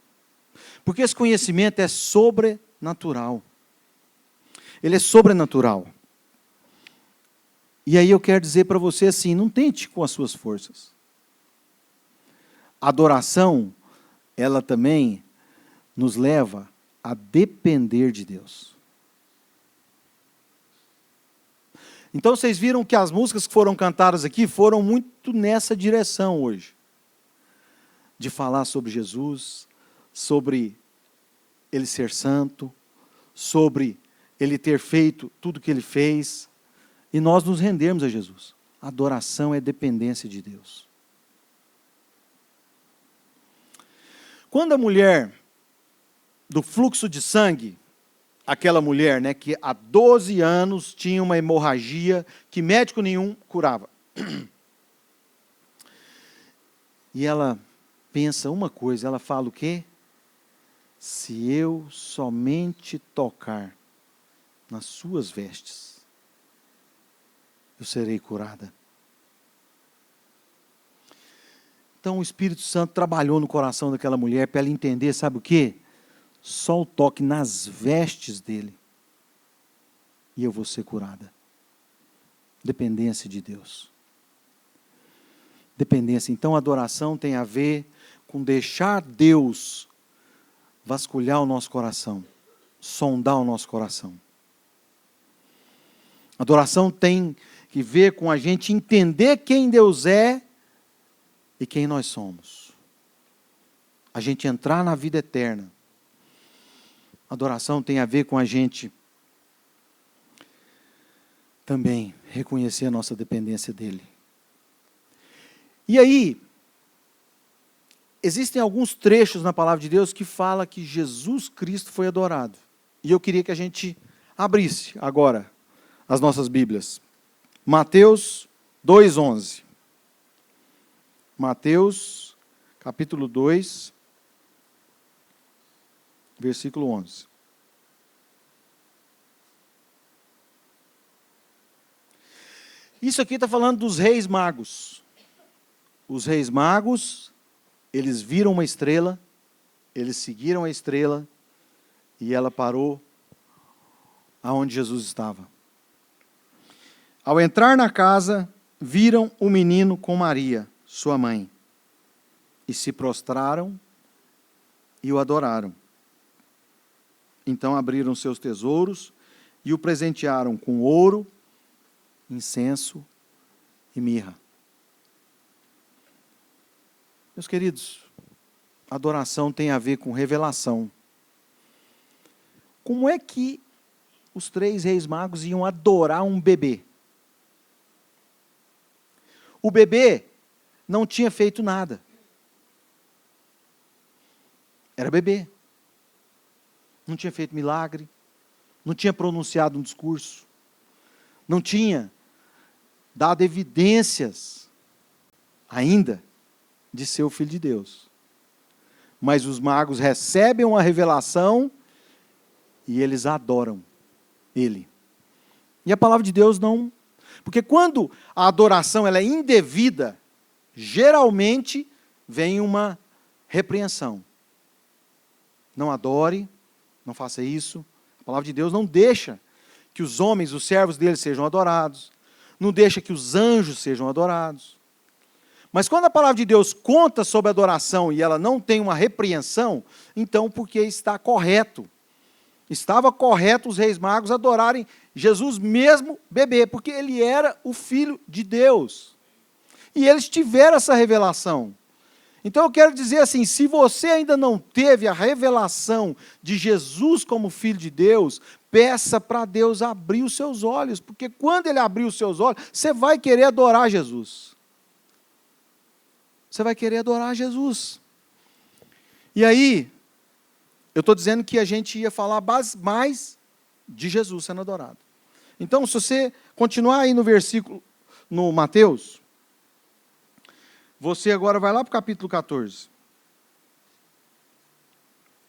Porque esse conhecimento é sobrenatural. Ele é sobrenatural. E aí eu quero dizer para você assim, não tente com as suas forças. A adoração, ela também nos leva a depender de Deus. Então vocês viram que as músicas que foram cantadas aqui foram muito nessa direção hoje. De falar sobre Jesus, sobre Ele ser santo, sobre Ele ter feito tudo o que Ele fez, e nós nos rendermos a Jesus. Adoração é dependência de Deus. Quando a mulher do fluxo de sangue, aquela mulher, né, que há 12 anos tinha uma hemorragia que médico nenhum curava. E ela pensa uma coisa, ela fala o quê? Se eu somente tocar nas suas vestes, eu serei curada. Então o Espírito Santo trabalhou no coração daquela mulher para ela entender, sabe o quê? Só o toque nas vestes dele e eu vou ser curada. Dependência de Deus. Dependência. Então a adoração tem a ver com deixar Deus vasculhar o nosso coração, sondar o nosso coração. Adoração tem que ver com a gente entender quem Deus é e quem nós somos. A gente entrar na vida eterna. Adoração tem a ver com a gente também reconhecer a nossa dependência dele. E aí, existem alguns trechos na palavra de Deus que fala que Jesus Cristo foi adorado. E eu queria que a gente abrisse agora as nossas Bíblias. Mateus 2:11. Mateus, capítulo 2, versículo 11. Isso aqui está falando dos reis magos. Os reis magos, eles viram uma estrela, eles seguiram a estrela, e ela parou aonde Jesus estava. Ao entrar na casa, viram o menino com Maria, sua mãe, e se prostraram e o adoraram. Então abriram seus tesouros e o presentearam com ouro, incenso e mirra. Meus queridos, adoração tem a ver com revelação. Como é que os 3 reis magos iam adorar um bebê? O bebê não tinha feito nada. Era bebê. Não tinha feito milagre. Não tinha pronunciado um discurso. Não tinha dado evidências ainda de ser o Filho de Deus. Mas os magos recebem uma revelação e eles adoram Ele. E a palavra de Deus não... Porque quando a adoração ela é indevida, geralmente vem uma repreensão. Não adore, não faça isso. A palavra de Deus não deixa que os homens, os servos dele, sejam adorados. Não deixa que os anjos sejam adorados. Mas quando a palavra de Deus conta sobre a adoração e ela não tem uma repreensão, então porque está correto. Estava correto os reis magos adorarem Jesus mesmo bebê, porque ele era o Filho de Deus. E eles tiveram essa revelação. Então eu quero dizer assim, se você ainda não teve a revelação de Jesus como Filho de Deus, peça para Deus abrir os seus olhos, porque quando Ele abrir os seus olhos, você vai querer adorar Jesus. Você vai querer adorar Jesus. E aí, eu estou dizendo que a gente ia falar mais de Jesus sendo adorado. Então, se você continuar aí no versículo, no Mateus, você agora vai lá para o capítulo 14.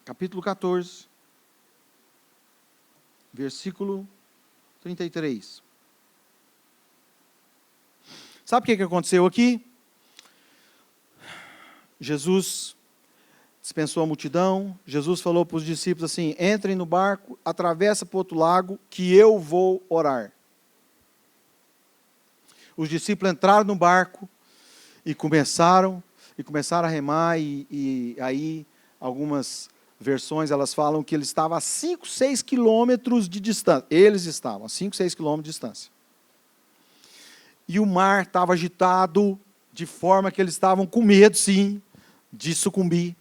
Capítulo 14, versículo 33. Sabe o que aconteceu aqui? Jesus dispensou a multidão. Jesus falou para os discípulos assim, entrem no barco, atravessa para o outro lago, que eu vou orar. Os discípulos entraram no barco, e começaram a remar, e aí algumas versões elas falam que ele estava a 5, 6 quilômetros de distância. Eles estavam a 5, 6 quilômetros de distância. E o mar estava agitado, de forma que eles estavam com medo, sim, de sucumbir.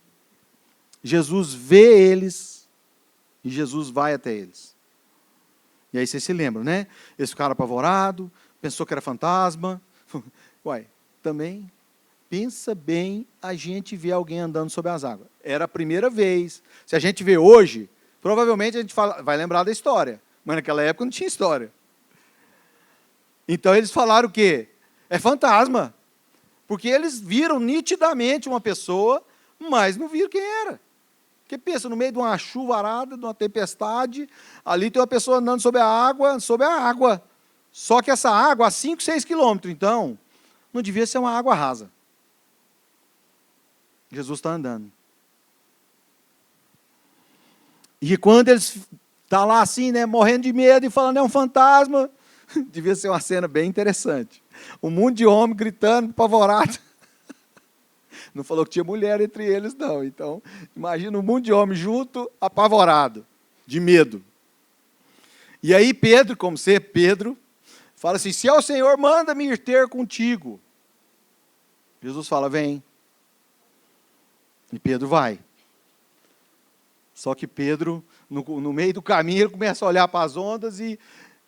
Jesus vê eles, e Jesus vai até eles. E aí vocês se lembram, né? Eles ficaram apavorados, pensou que era fantasma. Uai, também, pensa bem a gente ver alguém andando sobre as águas. Era a primeira vez. Se a gente vê hoje, provavelmente a gente vai lembrar da história. Mas naquela época não tinha história. Então eles falaram o quê? É fantasma. Porque eles viram nitidamente uma pessoa, mas não viram quem era. Porque pensa, no meio de uma chuvarada, de uma tempestade, ali tem uma pessoa andando sobre a água. Só que essa água a 5, 6 quilômetros, então... não devia ser uma água rasa. Jesus está andando. E quando eles estão lá assim, né, morrendo de medo e falando, é um fantasma, devia ser uma cena bem interessante. Um monte de homem gritando, apavorado. Não falou que tinha mulher entre eles, não. Então, imagina um monte de homem junto, apavorado, de medo. E aí Pedro, como ser Pedro, fala assim, se é o Senhor, manda-me ir ter contigo. Jesus fala, vem. E Pedro vai. Só que Pedro, no meio do caminho, ele começa a olhar para as ondas e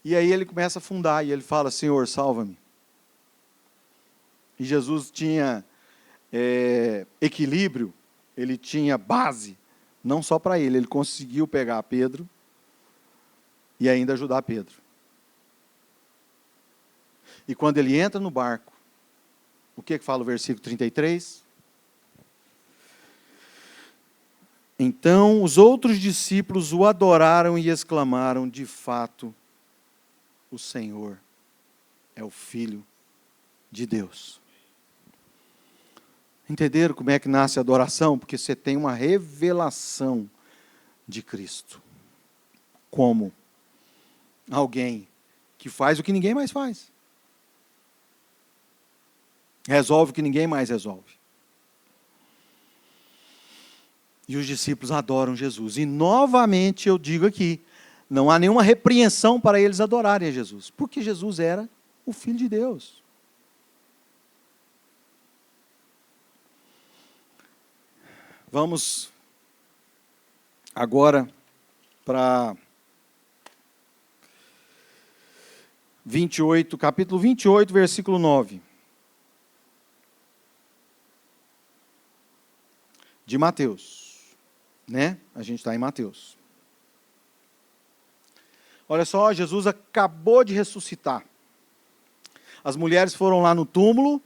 aí ele começa a afundar. E ele fala, Senhor, salva-me. E Jesus tinha equilíbrio, ele tinha base, não só para ele conseguiu pegar Pedro e ainda ajudar Pedro. E quando ele entra no barco, o que fala o versículo 33? Então os outros discípulos o adoraram e exclamaram, de fato, o Senhor é o Filho de Deus. Entenderam como é que nasce a adoração? Porque você tem uma revelação de Cristo. Como alguém que faz o que ninguém mais faz. Resolve o que ninguém mais resolve. E os discípulos adoram Jesus. E novamente eu digo aqui, não há nenhuma repreensão para eles adorarem a Jesus. Porque Jesus era o Filho de Deus. Vamos agora para 28, capítulo 28, versículo 9. De Mateus. né? A gente está em Mateus. Olha só, Jesus acabou de ressuscitar. As mulheres foram lá no túmulo,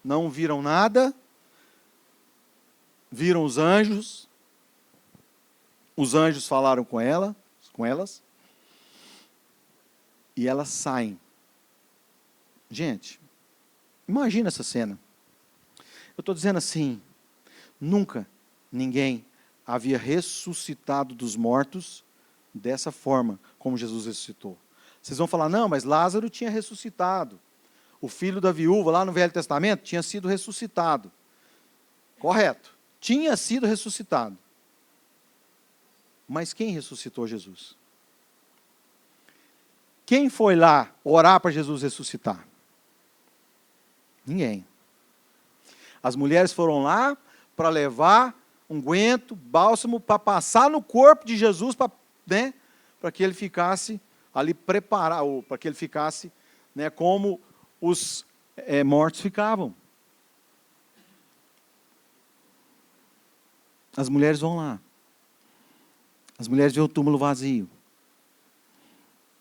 não viram nada, viram os anjos falaram com elas, e elas saem. Gente, imagina essa cena. Eu estou dizendo assim, nunca ninguém havia ressuscitado dos mortos dessa forma, como Jesus ressuscitou. Vocês vão falar, não, mas Lázaro tinha ressuscitado. O filho da viúva, lá no Velho Testamento, tinha sido ressuscitado. Correto. Tinha sido ressuscitado. Mas quem ressuscitou Jesus? Quem foi lá orar para Jesus ressuscitar? Ninguém. As mulheres foram lá para levar unguento, bálsamo, para passar no corpo de Jesus, para que ele ficasse ali preparado, para que ele ficasse como os mortos ficavam. As mulheres vão lá. As mulheres veem o túmulo vazio.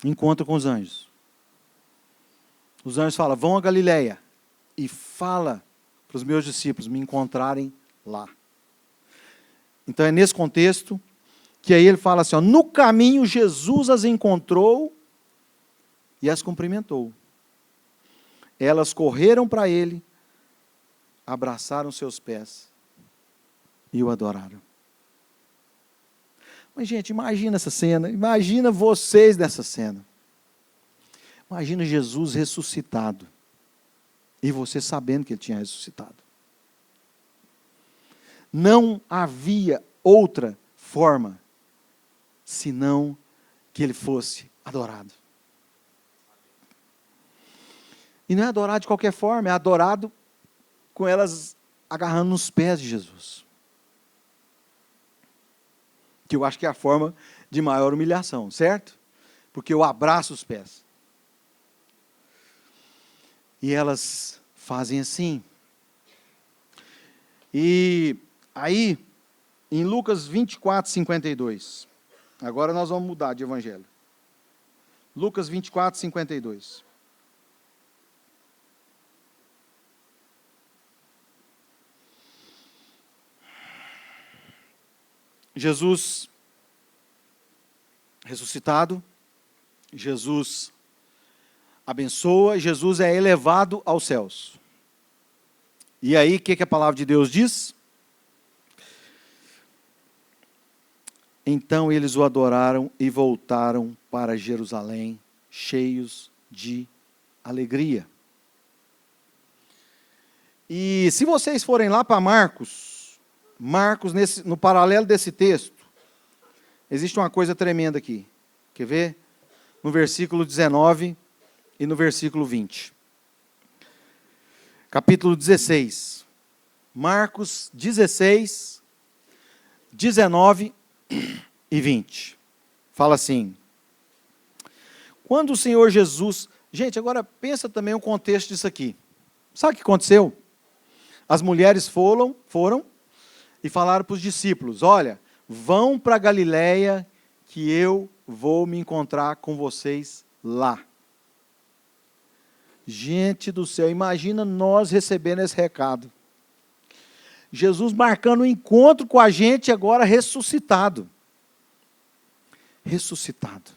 Encontram com os anjos. Os anjos falam, vão a Galileia e fala para os meus discípulos me encontrarem lá. Então é nesse contexto que aí ele fala assim, no caminho Jesus as encontrou e as cumprimentou. Elas correram para ele, abraçaram seus pés e o adoraram. Mas, gente, imagina essa cena, imagina vocês nessa cena. Imagina Jesus ressuscitado e você sabendo que ele tinha ressuscitado. Não havia outra forma senão que ele fosse adorado. E não é adorado de qualquer forma, é adorado com elas agarrando nos pés de Jesus. Que eu acho que é a forma de maior humilhação, certo? Porque eu abraço os pés. E elas fazem assim. E aí, em Lucas 24, 52. Agora nós vamos mudar de evangelho. Lucas 24, 52. Jesus ressuscitado, Jesus abençoa, Jesus é elevado aos céus. E aí, o que a palavra de Deus diz? Então eles o adoraram e voltaram para Jerusalém, cheios de alegria. E se vocês forem lá para Marcos, no paralelo desse texto, existe uma coisa tremenda aqui. Quer ver? No versículo 19 e no versículo 20. Capítulo 16. Marcos 16, 19 e 20. Fala assim. Quando o Senhor Jesus... Gente, agora pensa também o contexto disso aqui. Sabe o que aconteceu? As mulheres foram e falaram para os discípulos, olha, vão para Galileia que eu vou me encontrar com vocês lá. Gente do céu, imagina nós recebendo esse recado. Jesus marcando um encontro com a gente agora ressuscitado. Ressuscitado.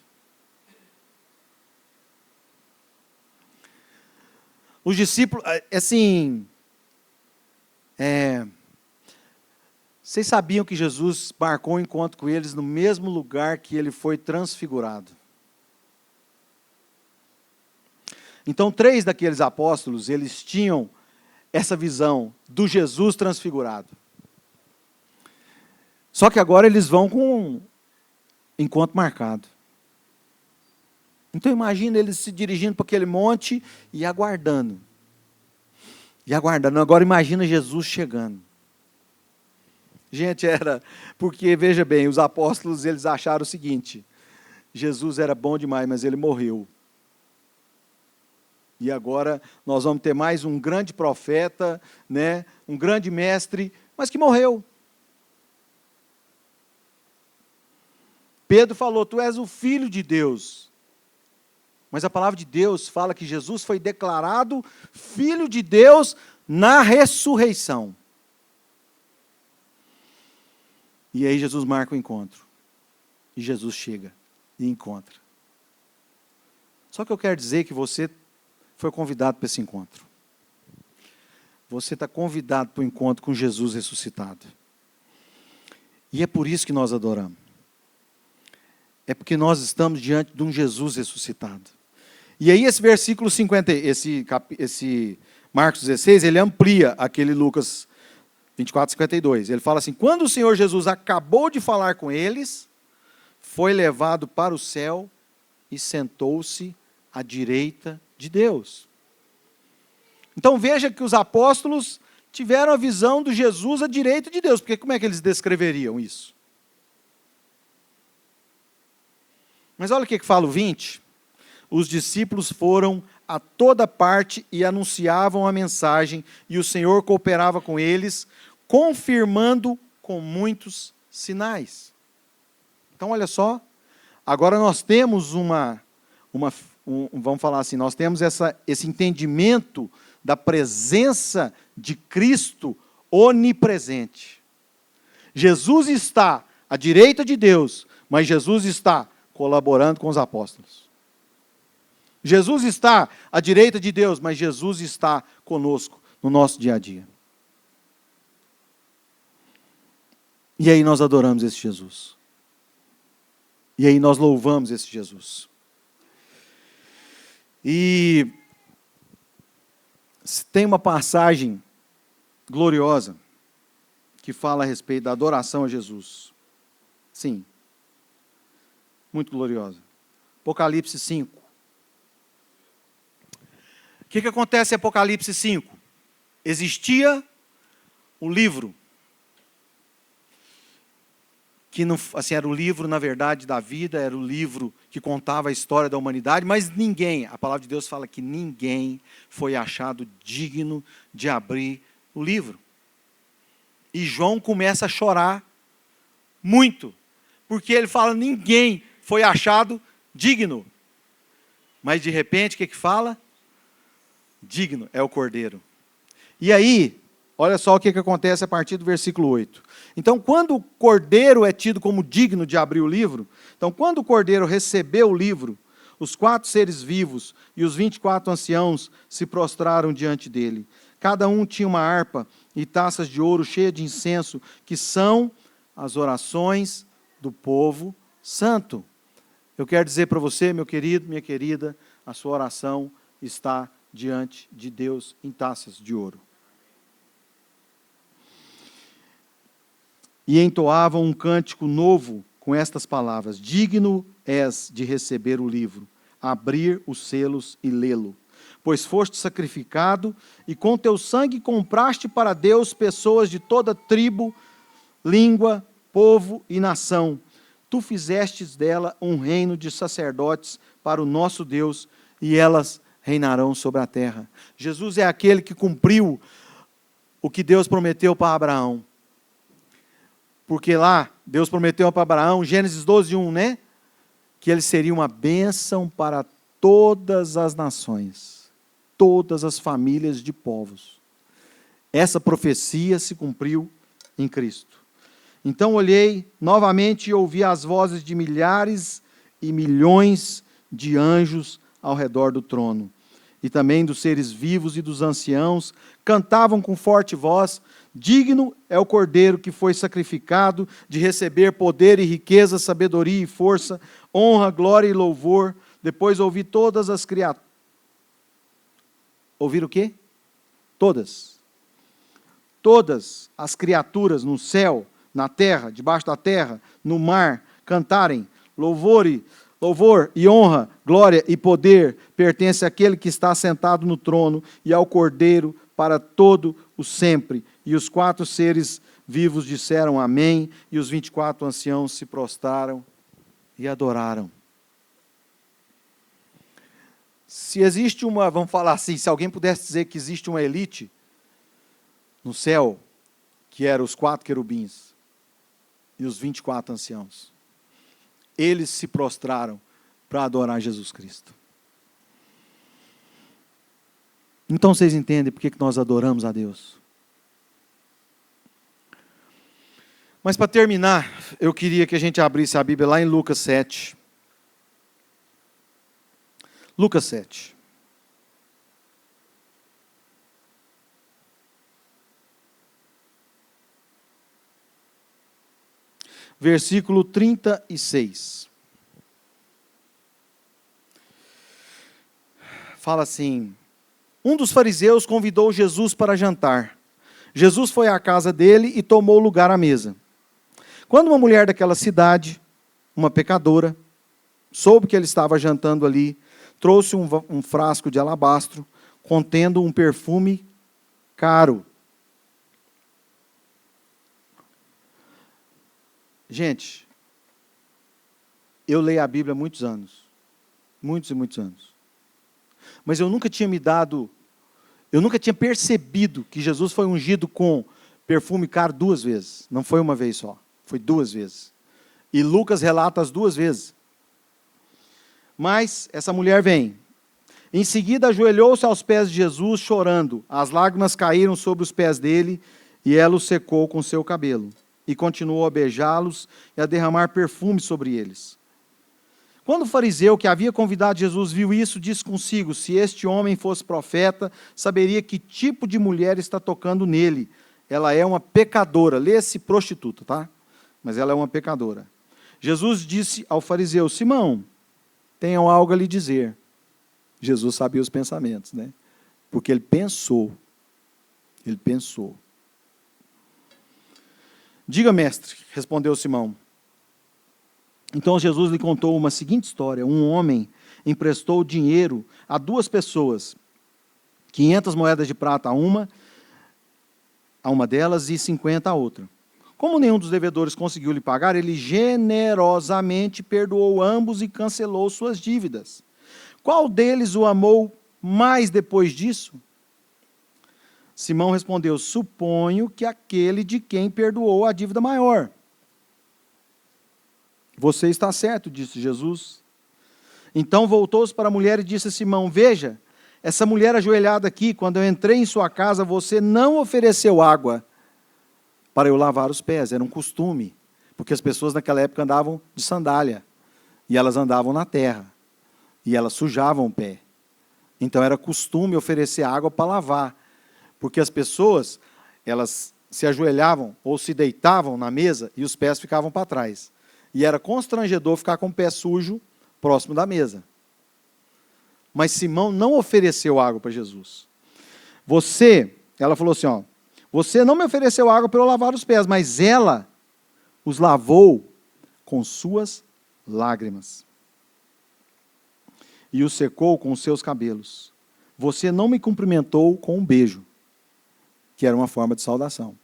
Os discípulos, assim, vocês sabiam que Jesus marcou um encontro com eles no mesmo lugar que ele foi transfigurado? Então, 3 daqueles apóstolos, eles tinham essa visão do Jesus transfigurado. Só que agora eles vão com um encontro marcado. Então, imagina eles se dirigindo para aquele monte e aguardando. E aguardando. Agora, imagina Jesus chegando. Gente, porque, veja bem, os apóstolos, eles acharam o seguinte, Jesus era bom demais, mas ele morreu. E agora nós vamos ter mais um grande profeta, um grande mestre, mas que morreu. Pedro falou: tu és o Filho de Deus. Mas a palavra de Deus fala que Jesus foi declarado Filho de Deus na ressurreição. E aí Jesus marca o encontro. E Jesus chega e encontra. Só que eu quero dizer que você foi convidado para esse encontro. Você está convidado para o encontro com Jesus ressuscitado. E é por isso que nós adoramos. É porque nós estamos diante de um Jesus ressuscitado. E aí esse versículo 50, esse Marcos 16, ele amplia aquele Lucas 24, 52. Ele fala assim: quando o Senhor Jesus acabou de falar com eles, foi levado para o céu e sentou-se à direita de Deus. Então veja que os apóstolos tiveram a visão do Jesus à direita de Deus, porque como é que eles descreveriam isso? Mas olha o que fala o 20. Os discípulos foram a toda parte e anunciavam a mensagem, e o Senhor cooperava com eles, confirmando com muitos sinais. Então, olha só, agora nós temos vamos falar assim, nós temos esse entendimento da presença de Cristo onipresente. Jesus está à direita de Deus, mas Jesus está colaborando com os apóstolos. Jesus está à direita de Deus, mas Jesus está conosco no nosso dia a dia. E aí nós adoramos esse Jesus. E aí nós louvamos esse Jesus. E tem uma passagem gloriosa que fala a respeito da adoração a Jesus. Sim. Muito gloriosa. Apocalipse 5. O que acontece em Apocalipse 5? Existia o livro, que não, assim, era o livro, na verdade, da vida, era o livro que contava a história da humanidade, mas ninguém, a palavra de Deus fala que ninguém foi achado digno de abrir o livro. E João começa a chorar muito, porque ele fala: ninguém foi achado digno. Mas de repente, o que fala? Digno é o Cordeiro. E aí, olha só o que acontece a partir do versículo 8. Então, quando o Cordeiro é tido como digno de abrir o livro, então quando o Cordeiro recebeu o livro, os 4 seres vivos e os 24 anciãos se prostraram diante dele. Cada um tinha uma harpa e taças de ouro cheias de incenso, que são as orações do povo santo. Eu quero dizer para você, meu querido, minha querida, a sua oração está diante de Deus em taças de ouro. E entoavam um cântico novo com estas palavras: digno és de receber o livro, abrir os selos e lê-lo. Pois foste sacrificado e com teu sangue compraste para Deus pessoas de toda tribo, língua, povo e nação. Tu fizestes dela um reino de sacerdotes para o nosso Deus, e elas reinarão sobre a terra. Jesus é aquele que cumpriu o que Deus prometeu para Abraão. Porque lá, Deus prometeu para Abraão, Gênesis 12:1, né? Que ele seria uma bênção para todas as nações, todas as famílias de povos. Essa profecia se cumpriu em Cristo. Então olhei novamente e ouvi as vozes de milhares e milhões de anjos ao redor do trono. E também dos seres vivos e dos anciãos, cantavam com forte voz: digno é o Cordeiro que foi sacrificado de receber poder e riqueza, sabedoria e força, honra, glória e louvor. Depois ouvi todas as criaturas. Ouvir o quê? Todas. Todas as criaturas no céu, na terra, debaixo da terra, no mar, cantarem: louvor e honra, glória e poder pertence àquele que está sentado no trono e ao Cordeiro para todo o sempre. E os 4 seres vivos disseram amém, e os 24 anciãos se prostraram e adoraram. Se existe vamos falar assim, se alguém pudesse dizer que existe uma elite no céu, que eram os 4 querubins e os 24 anciãos, eles se prostraram para adorar Jesus Cristo. Então vocês entendem por que nós adoramos a Deus. Mas para terminar, eu queria que a gente abrisse a Bíblia lá em Lucas 7. Lucas 7. Versículo 36. Fala assim: um dos fariseus convidou Jesus para jantar. Jesus foi à casa dele e tomou lugar à mesa. Quando uma mulher daquela cidade, uma pecadora, soube que ele estava jantando ali, trouxe um frasco de alabastro contendo um perfume caro. Gente, eu leio a Bíblia há muitos anos. Muitos e muitos anos. Mas eu nunca tinha percebido que Jesus foi ungido com perfume caro 2 vezes. Não foi uma vez só, foi 2 vezes. E Lucas relata as 2 vezes. Mas essa mulher vem. Em seguida ajoelhou-se aos pés de Jesus, chorando. As lágrimas caíram sobre os pés dele e ela os secou com seu cabelo. E continuou a beijá-los e a derramar perfume sobre eles. Quando o fariseu que havia convidado Jesus viu isso, disse consigo: se este homem fosse profeta, saberia que tipo de mulher está tocando nele. Ela é uma pecadora. Lê-se prostituta, tá? Mas ela é uma pecadora. Jesus disse ao fariseu: Simão, tenham algo a lhe dizer. Jesus sabia os pensamentos, né? Porque ele pensou. Ele pensou. Diga, mestre, respondeu Simão. Então Jesus lhe contou uma seguinte história. Um homem emprestou dinheiro a 2 pessoas, 500 moedas de prata a uma delas e 50 a outra. Como nenhum dos devedores conseguiu lhe pagar, ele generosamente perdoou ambos e cancelou suas dívidas. Qual deles o amou mais depois disso? Simão respondeu: suponho que aquele de quem perdoou a dívida maior. Você está certo, disse Jesus. Então voltou-se para a mulher e disse a Simão: veja, essa mulher ajoelhada aqui, quando eu entrei em sua casa, você não ofereceu água para eu lavar os pés. Era um costume, porque as pessoas naquela época andavam de sandália, e elas andavam na terra, e elas sujavam o pé. Então era costume oferecer água para lavar, porque as pessoas, elas se ajoelhavam ou se deitavam na mesa e os pés ficavam para trás. E era constrangedor ficar com o pé sujo próximo da mesa. Mas Simão não ofereceu água para Jesus. Ela falou assim, você não me ofereceu água para eu lavar os pés, mas ela os lavou com suas lágrimas. E os secou com os seus cabelos. Você não me cumprimentou com um beijo, que era uma forma de saudação.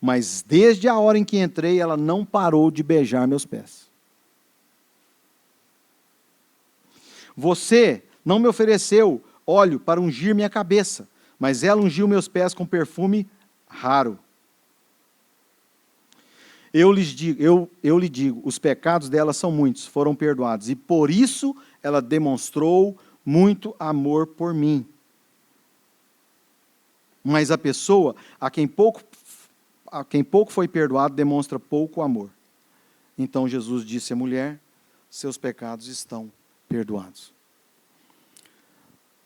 Mas desde a hora em que entrei, ela não parou de beijar meus pés. Você não me ofereceu óleo para ungir minha cabeça, mas ela ungiu meus pés com perfume raro. Eu lhe digo, os pecados dela são muitos, foram perdoados, e por isso ela demonstrou muito amor por mim. Mas a pessoa a quem pouco foi perdoado demonstra pouco amor. Então Jesus disse à mulher: seus pecados estão perdoados.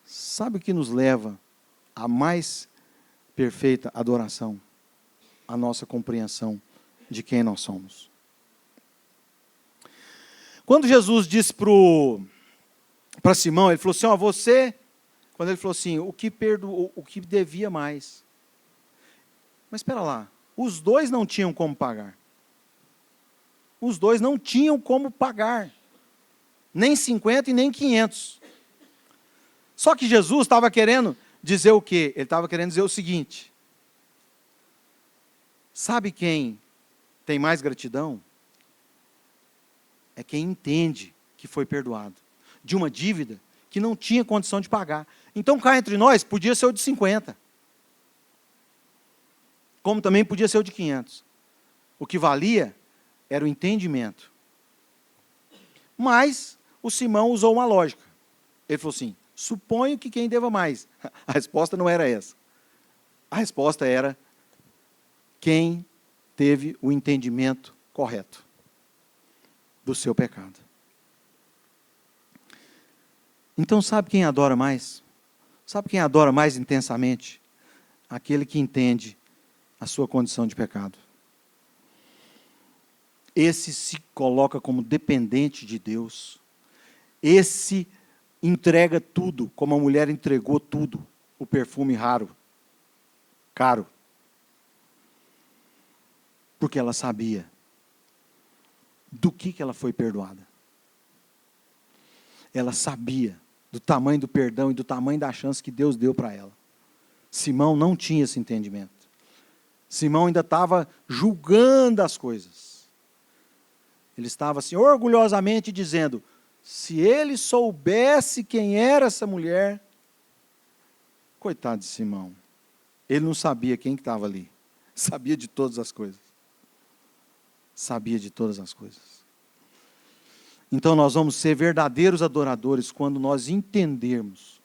Sabe o que nos leva à mais perfeita adoração? A nossa compreensão de quem nós somos. Quando Jesus disse para Simão, ele falou assim, quando ele falou assim, o que devia mais. Mas espera lá, os dois não tinham como pagar. Os dois não tinham como pagar. Nem 50 e nem 500. Só que Jesus estava querendo dizer o quê? Ele estava querendo dizer o seguinte: sabe quem tem mais gratidão? É quem entende que foi perdoado de uma dívida que não tinha condição de pagar. Então, cá entre nós, podia ser o de 50. Como também podia ser o de 500. O que valia era o entendimento Mas o Simão usou uma lógica. Ele falou assim, suponho que quem deva mais. A resposta não era essa. A resposta era quem teve o entendimento correto do seu pecado. Então, sabe quem adora mais? Sabe quem adora mais intensamente? Aquele que entende a sua condição de pecado. Esse se coloca como dependente de Deus. Esse entrega tudo, como a mulher entregou tudo, o perfume raro, caro. Porque ela sabia do que ela foi perdoada. Ela sabia do tamanho do perdão e do tamanho da chance que Deus deu para ela. Simão não tinha esse entendimento. Simão ainda estava julgando as coisas. Ele estava assim, orgulhosamente dizendo, se ele soubesse quem era essa mulher, coitado de Simão, ele não sabia quem estava ali. Sabia de todas as coisas. Sabia de todas as coisas. Então nós vamos ser verdadeiros adoradores quando nós entendermos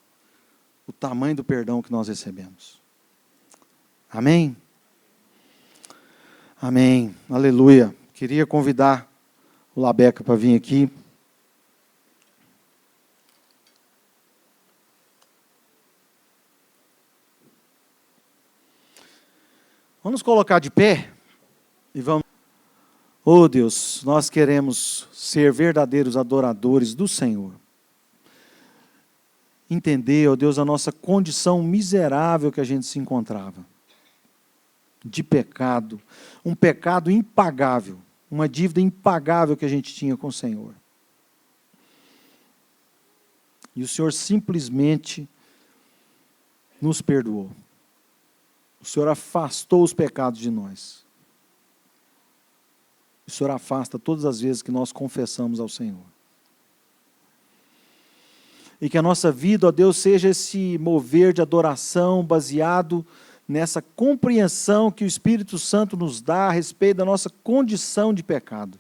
o tamanho do perdão que nós recebemos. Amém? Amém. Aleluia. Queria convidar o Labeca para vir aqui. Vamos nos colocar de pé e vamos. Oh Deus, nós queremos ser verdadeiros adoradores do Senhor. Entender, oh Deus, a nossa condição miserável que a gente se encontrava. De pecado, um pecado impagável, uma dívida impagável que a gente tinha com o Senhor. E o Senhor simplesmente nos perdoou. O Senhor afastou os pecados de nós. O Senhor afasta todas as vezes que nós confessamos ao Senhor. E que a nossa vida, ó Deus, seja esse mover de adoração baseado nessa compreensão que o Espírito Santo nos dá a respeito da nossa condição de pecado,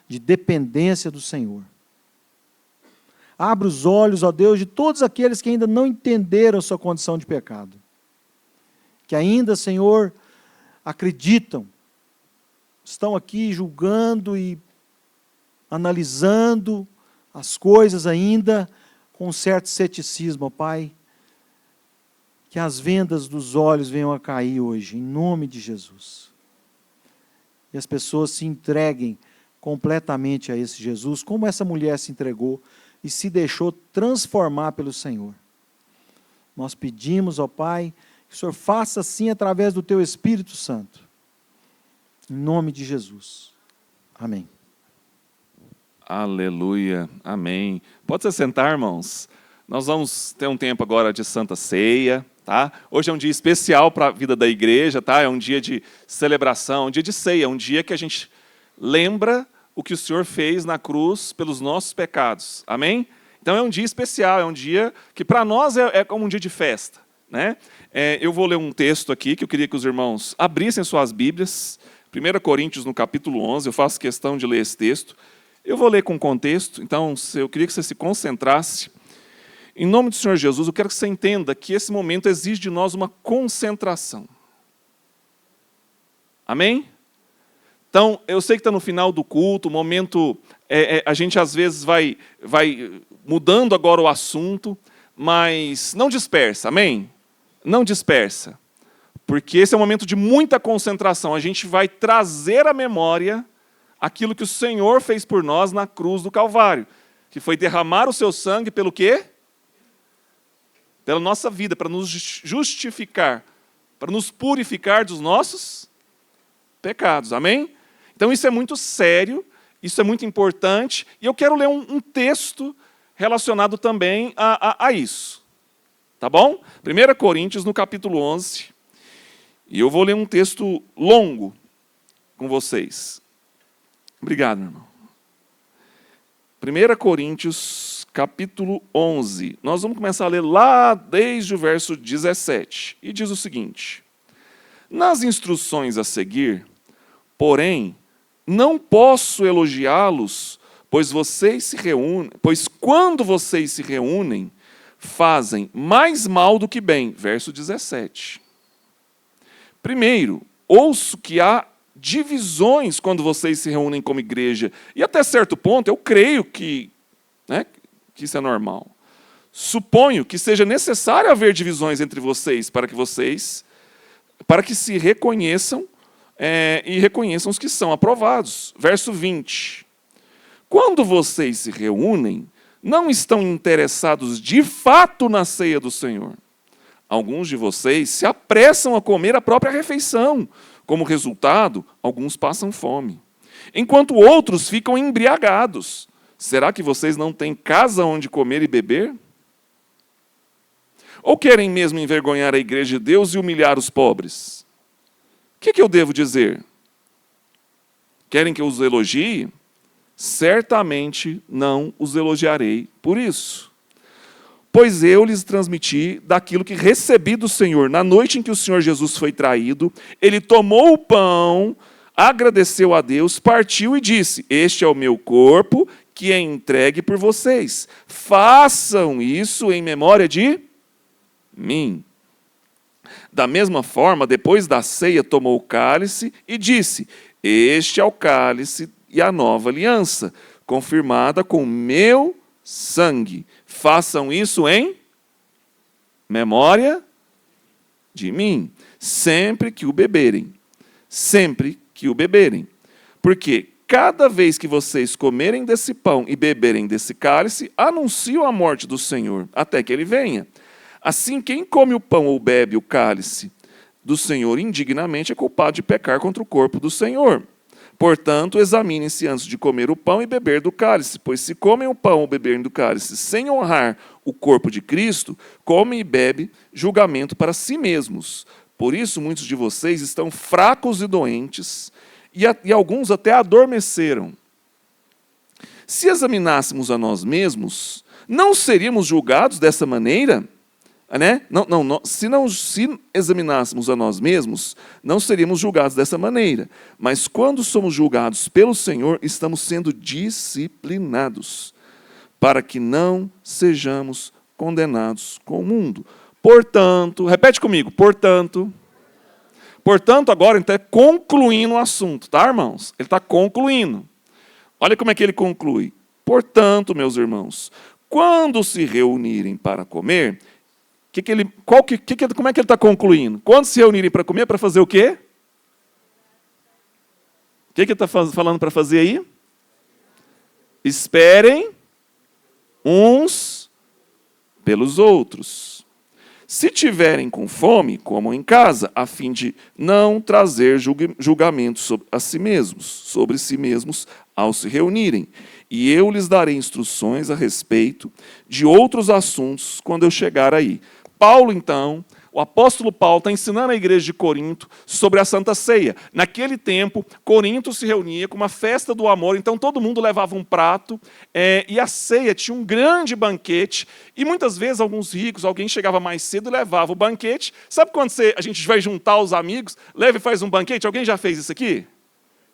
de dependência do Senhor. Abra os olhos, ó Deus, de todos aqueles que ainda não entenderam a sua condição de pecado. Que ainda, Senhor, acreditam, estão aqui julgando e analisando as coisas ainda com um certo ceticismo, ó Pai. Que as vendas dos olhos venham a cair hoje, em nome de Jesus. E as pessoas se entreguem completamente a esse Jesus, como essa mulher se entregou e se deixou transformar pelo Senhor. Nós pedimos, ó Pai, que o Senhor faça assim através do Teu Espírito Santo. Em nome de Jesus. Amém. Aleluia. Amém. Pode se sentar, irmãos. Nós vamos ter um tempo agora de Santa Ceia, tá? Hoje é um dia especial para a vida da igreja, tá? É um dia de celebração, um dia de ceia, um dia que a gente lembra o que o Senhor fez na cruz pelos nossos pecados. Amém? Então é um dia especial, é um dia que para nós é como um dia de festa, né? Eu vou ler um texto aqui que eu queria que os irmãos abrissem suas Bíblias. 1 Coríntios, no capítulo 11, eu faço questão de ler esse texto. Eu vou ler com contexto, então eu queria que você se concentrasse. Em nome do Senhor Jesus, eu quero que você entenda que esse momento exige de nós uma concentração. Amém? Então, eu sei que está no final do culto, o momento, a gente às vezes vai mudando agora o assunto, mas não dispersa, amém? Não dispersa. Porque esse é um momento de muita concentração. A gente vai trazer à memória aquilo que o Senhor fez por nós na cruz do Calvário, que foi derramar o seu sangue pelo quê? Pela nossa vida, para nos justificar, para nos purificar dos nossos pecados. Amém? Então isso é muito sério, isso é muito importante, e eu quero ler um texto relacionado também a isso. Tá bom? 1 Coríntios, no capítulo 11, e eu vou ler um texto longo com vocês. Obrigado, meu irmão. 1 Coríntios, capítulo 11. Nós vamos começar a ler lá desde o verso 17. E diz o seguinte: nas instruções a seguir, porém, não posso elogiá-los Pois quando vocês se reúnem, fazem mais mal do que bem. Verso 17. Primeiro, ouço que há divisões quando vocês se reúnem como igreja. E até certo ponto, eu creio que isso é normal. Suponho que seja necessário haver divisões entre vocês, para que se reconheçam e reconheçam os que são aprovados. Verso 20. Quando vocês se reúnem, não estão interessados de fato na ceia do Senhor. Alguns de vocês se apressam a comer a própria refeição. Como resultado, alguns passam fome. Enquanto outros ficam embriagados. Será que vocês não têm casa onde comer e beber? Ou querem mesmo envergonhar a igreja de Deus e humilhar os pobres? O que eu devo dizer? Querem que eu os elogie? Certamente não os elogiarei por isso. Pois eu lhes transmiti daquilo que recebi do Senhor. Na noite em que o Senhor Jesus foi traído, ele tomou o pão, agradeceu a Deus, partiu e disse: este é o meu corpo, que é entregue por vocês. Façam isso em memória de mim. Da mesma forma, depois da ceia, tomou o cálice e disse: este é o cálice e a nova aliança, confirmada com meu sangue. Façam isso em memória de mim, sempre que o beberem. Sempre que o beberem. Porque cada vez que vocês comerem desse pão e beberem desse cálice, anunciam a morte do Senhor, até que ele venha. Assim, quem come o pão ou bebe o cálice do Senhor indignamente é culpado de pecar contra o corpo do Senhor. Portanto, examinem-se antes de comer o pão e beber do cálice, pois se comem o pão ou beberem do cálice sem honrar o corpo de Cristo, comem e bebem julgamento para si mesmos. Por isso, muitos de vocês estão fracos e doentes, e alguns até adormeceram. Se examinássemos a nós mesmos, não seríamos julgados dessa maneira? Se examinássemos a nós mesmos, não seríamos julgados dessa maneira. Mas quando somos julgados pelo Senhor, estamos sendo disciplinados, para que não sejamos condenados com o mundo. Portanto, repete comigo, portanto, agora ele está concluindo o assunto, tá, irmãos? Ele está concluindo. Olha como é que ele conclui. Portanto, meus irmãos, quando se reunirem para comer, como é que ele está concluindo? Quando se reunirem para comer, para fazer o quê? O que ele está falando para fazer aí? Esperem uns pelos outros. Se tiverem com fome, comam em casa, a fim de não trazer julgamento sobre si mesmos ao se reunirem. E eu lhes darei instruções a respeito de outros assuntos quando eu chegar aí. Paulo, então, o apóstolo Paulo está ensinando a igreja de Corinto sobre a Santa Ceia. Naquele tempo, Corinto se reunia com uma festa do amor, então todo mundo levava um prato, e a ceia tinha um grande banquete, e muitas vezes alguns ricos, alguém chegava mais cedo e levava o banquete. Sabe quando a gente vai juntar os amigos, leva e faz um banquete? Alguém já fez isso aqui?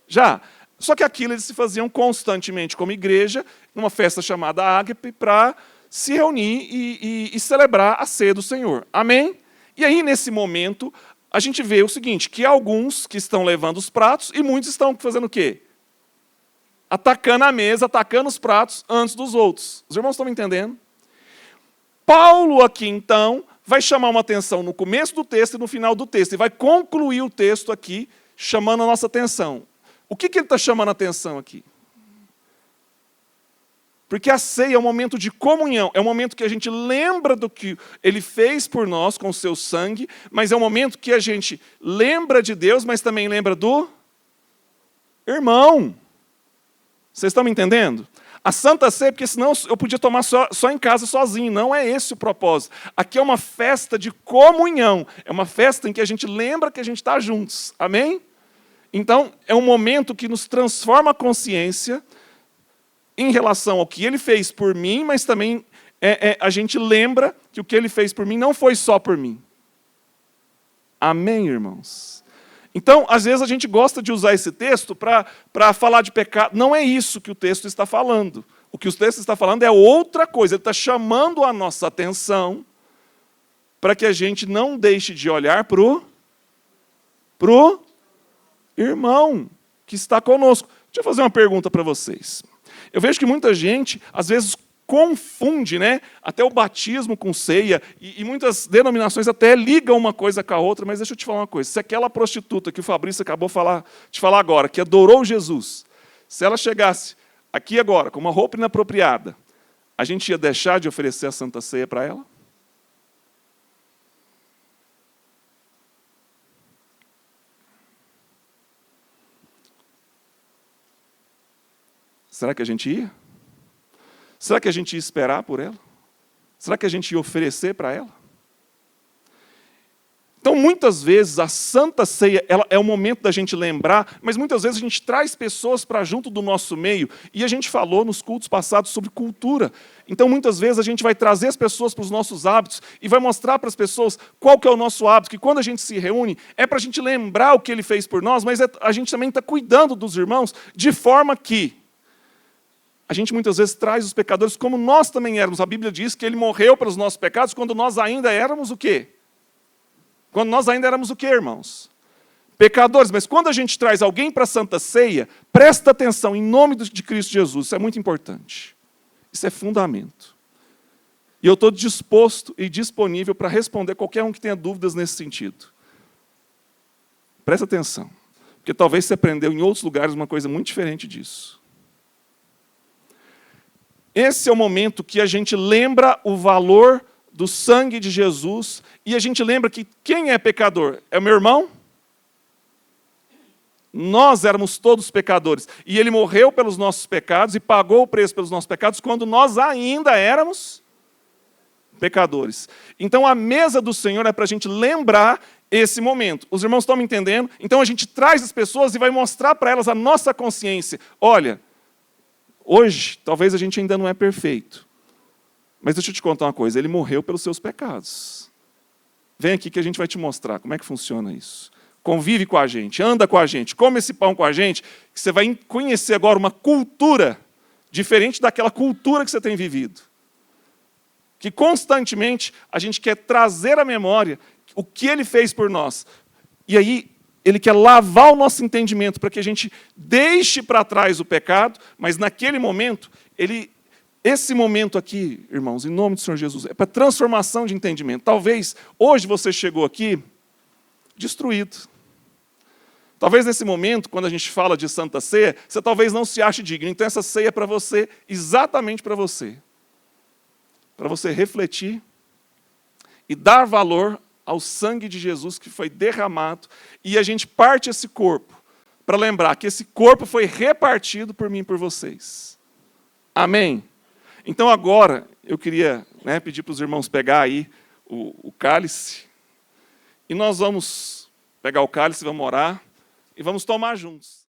Já. Só que aquilo eles se faziam constantemente como igreja, numa festa chamada Ágape, para se reunir e celebrar a ceia do Senhor. Amém? E aí, nesse momento, a gente vê o seguinte, que há alguns que estão levando os pratos e muitos estão fazendo o quê? Atacando a mesa, atacando os pratos antes dos outros. Os irmãos estão me entendendo? Paulo aqui, então, vai chamar uma atenção no começo do texto e no final do texto. E vai concluir o texto aqui, chamando a nossa atenção. O que ele está chamando a atenção aqui? Porque a ceia é um momento de comunhão, é um momento que a gente lembra do que ele fez por nós com o seu sangue, mas é um momento que a gente lembra de Deus, mas também lembra do irmão. Vocês estão me entendendo? A Santa Ceia, porque senão eu podia tomar só em casa sozinho, não é esse o propósito. Aqui é uma festa de comunhão, é uma festa em que a gente lembra que a gente está juntos, amém? Então, é um momento que nos transforma a consciência em relação ao que ele fez por mim, mas também a gente lembra que o que ele fez por mim não foi só por mim. Amém, irmãos? Então, às vezes a gente gosta de usar esse texto para falar de pecado. Não é isso que o texto está falando. O que o texto está falando é outra coisa. Ele está chamando a nossa atenção para que a gente não deixe de olhar para o irmão que está conosco. Deixa eu fazer uma pergunta para vocês. Eu vejo que muita gente, às vezes, confunde, né, até o batismo com ceia, e muitas denominações até ligam uma coisa com a outra, mas deixa eu te falar uma coisa. Se aquela prostituta que o Fabrício acabou de falar agora, que adorou Jesus, se ela chegasse aqui agora com uma roupa inapropriada, a gente ia deixar de oferecer a Santa Ceia para ela? Será que a gente ia? Será que a gente ia esperar por ela? Será que a gente ia oferecer para ela? Então, muitas vezes, a Santa Ceia ela é o momento da gente lembrar, mas muitas vezes a gente traz pessoas para junto do nosso meio, e a gente falou nos cultos passados sobre cultura. Então, muitas vezes, a gente vai trazer as pessoas para os nossos hábitos e vai mostrar para as pessoas qual que é o nosso hábito, que quando a gente se reúne, é para a gente lembrar o que ele fez por nós, mas a gente também está cuidando dos irmãos, de forma que a gente muitas vezes traz os pecadores como nós também éramos. A Bíblia diz que ele morreu pelos nossos pecados quando nós ainda éramos o quê? Quando nós ainda éramos o quê, irmãos? Pecadores. Mas quando a gente traz alguém para a Santa Ceia, presta atenção, em nome de Cristo Jesus. Isso é muito importante. Isso é fundamento. E eu estou disposto e disponível para responder qualquer um que tenha dúvidas nesse sentido. Presta atenção. Porque talvez você aprendeu em outros lugares uma coisa muito diferente disso. Esse é o momento que a gente lembra o valor do sangue de Jesus e a gente lembra que quem é pecador? É o meu irmão? Nós éramos todos pecadores e ele morreu pelos nossos pecados e pagou o preço pelos nossos pecados quando nós ainda éramos pecadores. Então a mesa do Senhor é para a gente lembrar esse momento. Os irmãos estão me entendendo? Então a gente traz as pessoas e vai mostrar para elas a nossa consciência. Olha, hoje, talvez a gente ainda não é perfeito. Mas deixa eu te contar uma coisa, ele morreu pelos seus pecados. Vem aqui que a gente vai te mostrar como é que funciona isso. Convive com a gente, anda com a gente, come esse pão com a gente, que você vai conhecer agora uma cultura diferente daquela cultura que você tem vivido. Que constantemente a gente quer trazer à memória o que ele fez por nós. E aí, ele quer lavar o nosso entendimento para que a gente deixe para trás o pecado, mas naquele momento, esse momento aqui, irmãos, em nome do Senhor Jesus, é para transformação de entendimento. Talvez hoje você chegou aqui destruído. Talvez nesse momento, quando a gente fala de Santa Ceia, você talvez não se ache digno. Então essa ceia é para você, exatamente para você. Para você refletir e dar valor ao sangue de Jesus que foi derramado, e a gente parte esse corpo para lembrar que esse corpo foi repartido por mim e por vocês. Amém? Então agora, eu queria pedir para os irmãos pegar aí o cálice, e nós vamos pegar o cálice, vamos orar, e vamos tomar juntos.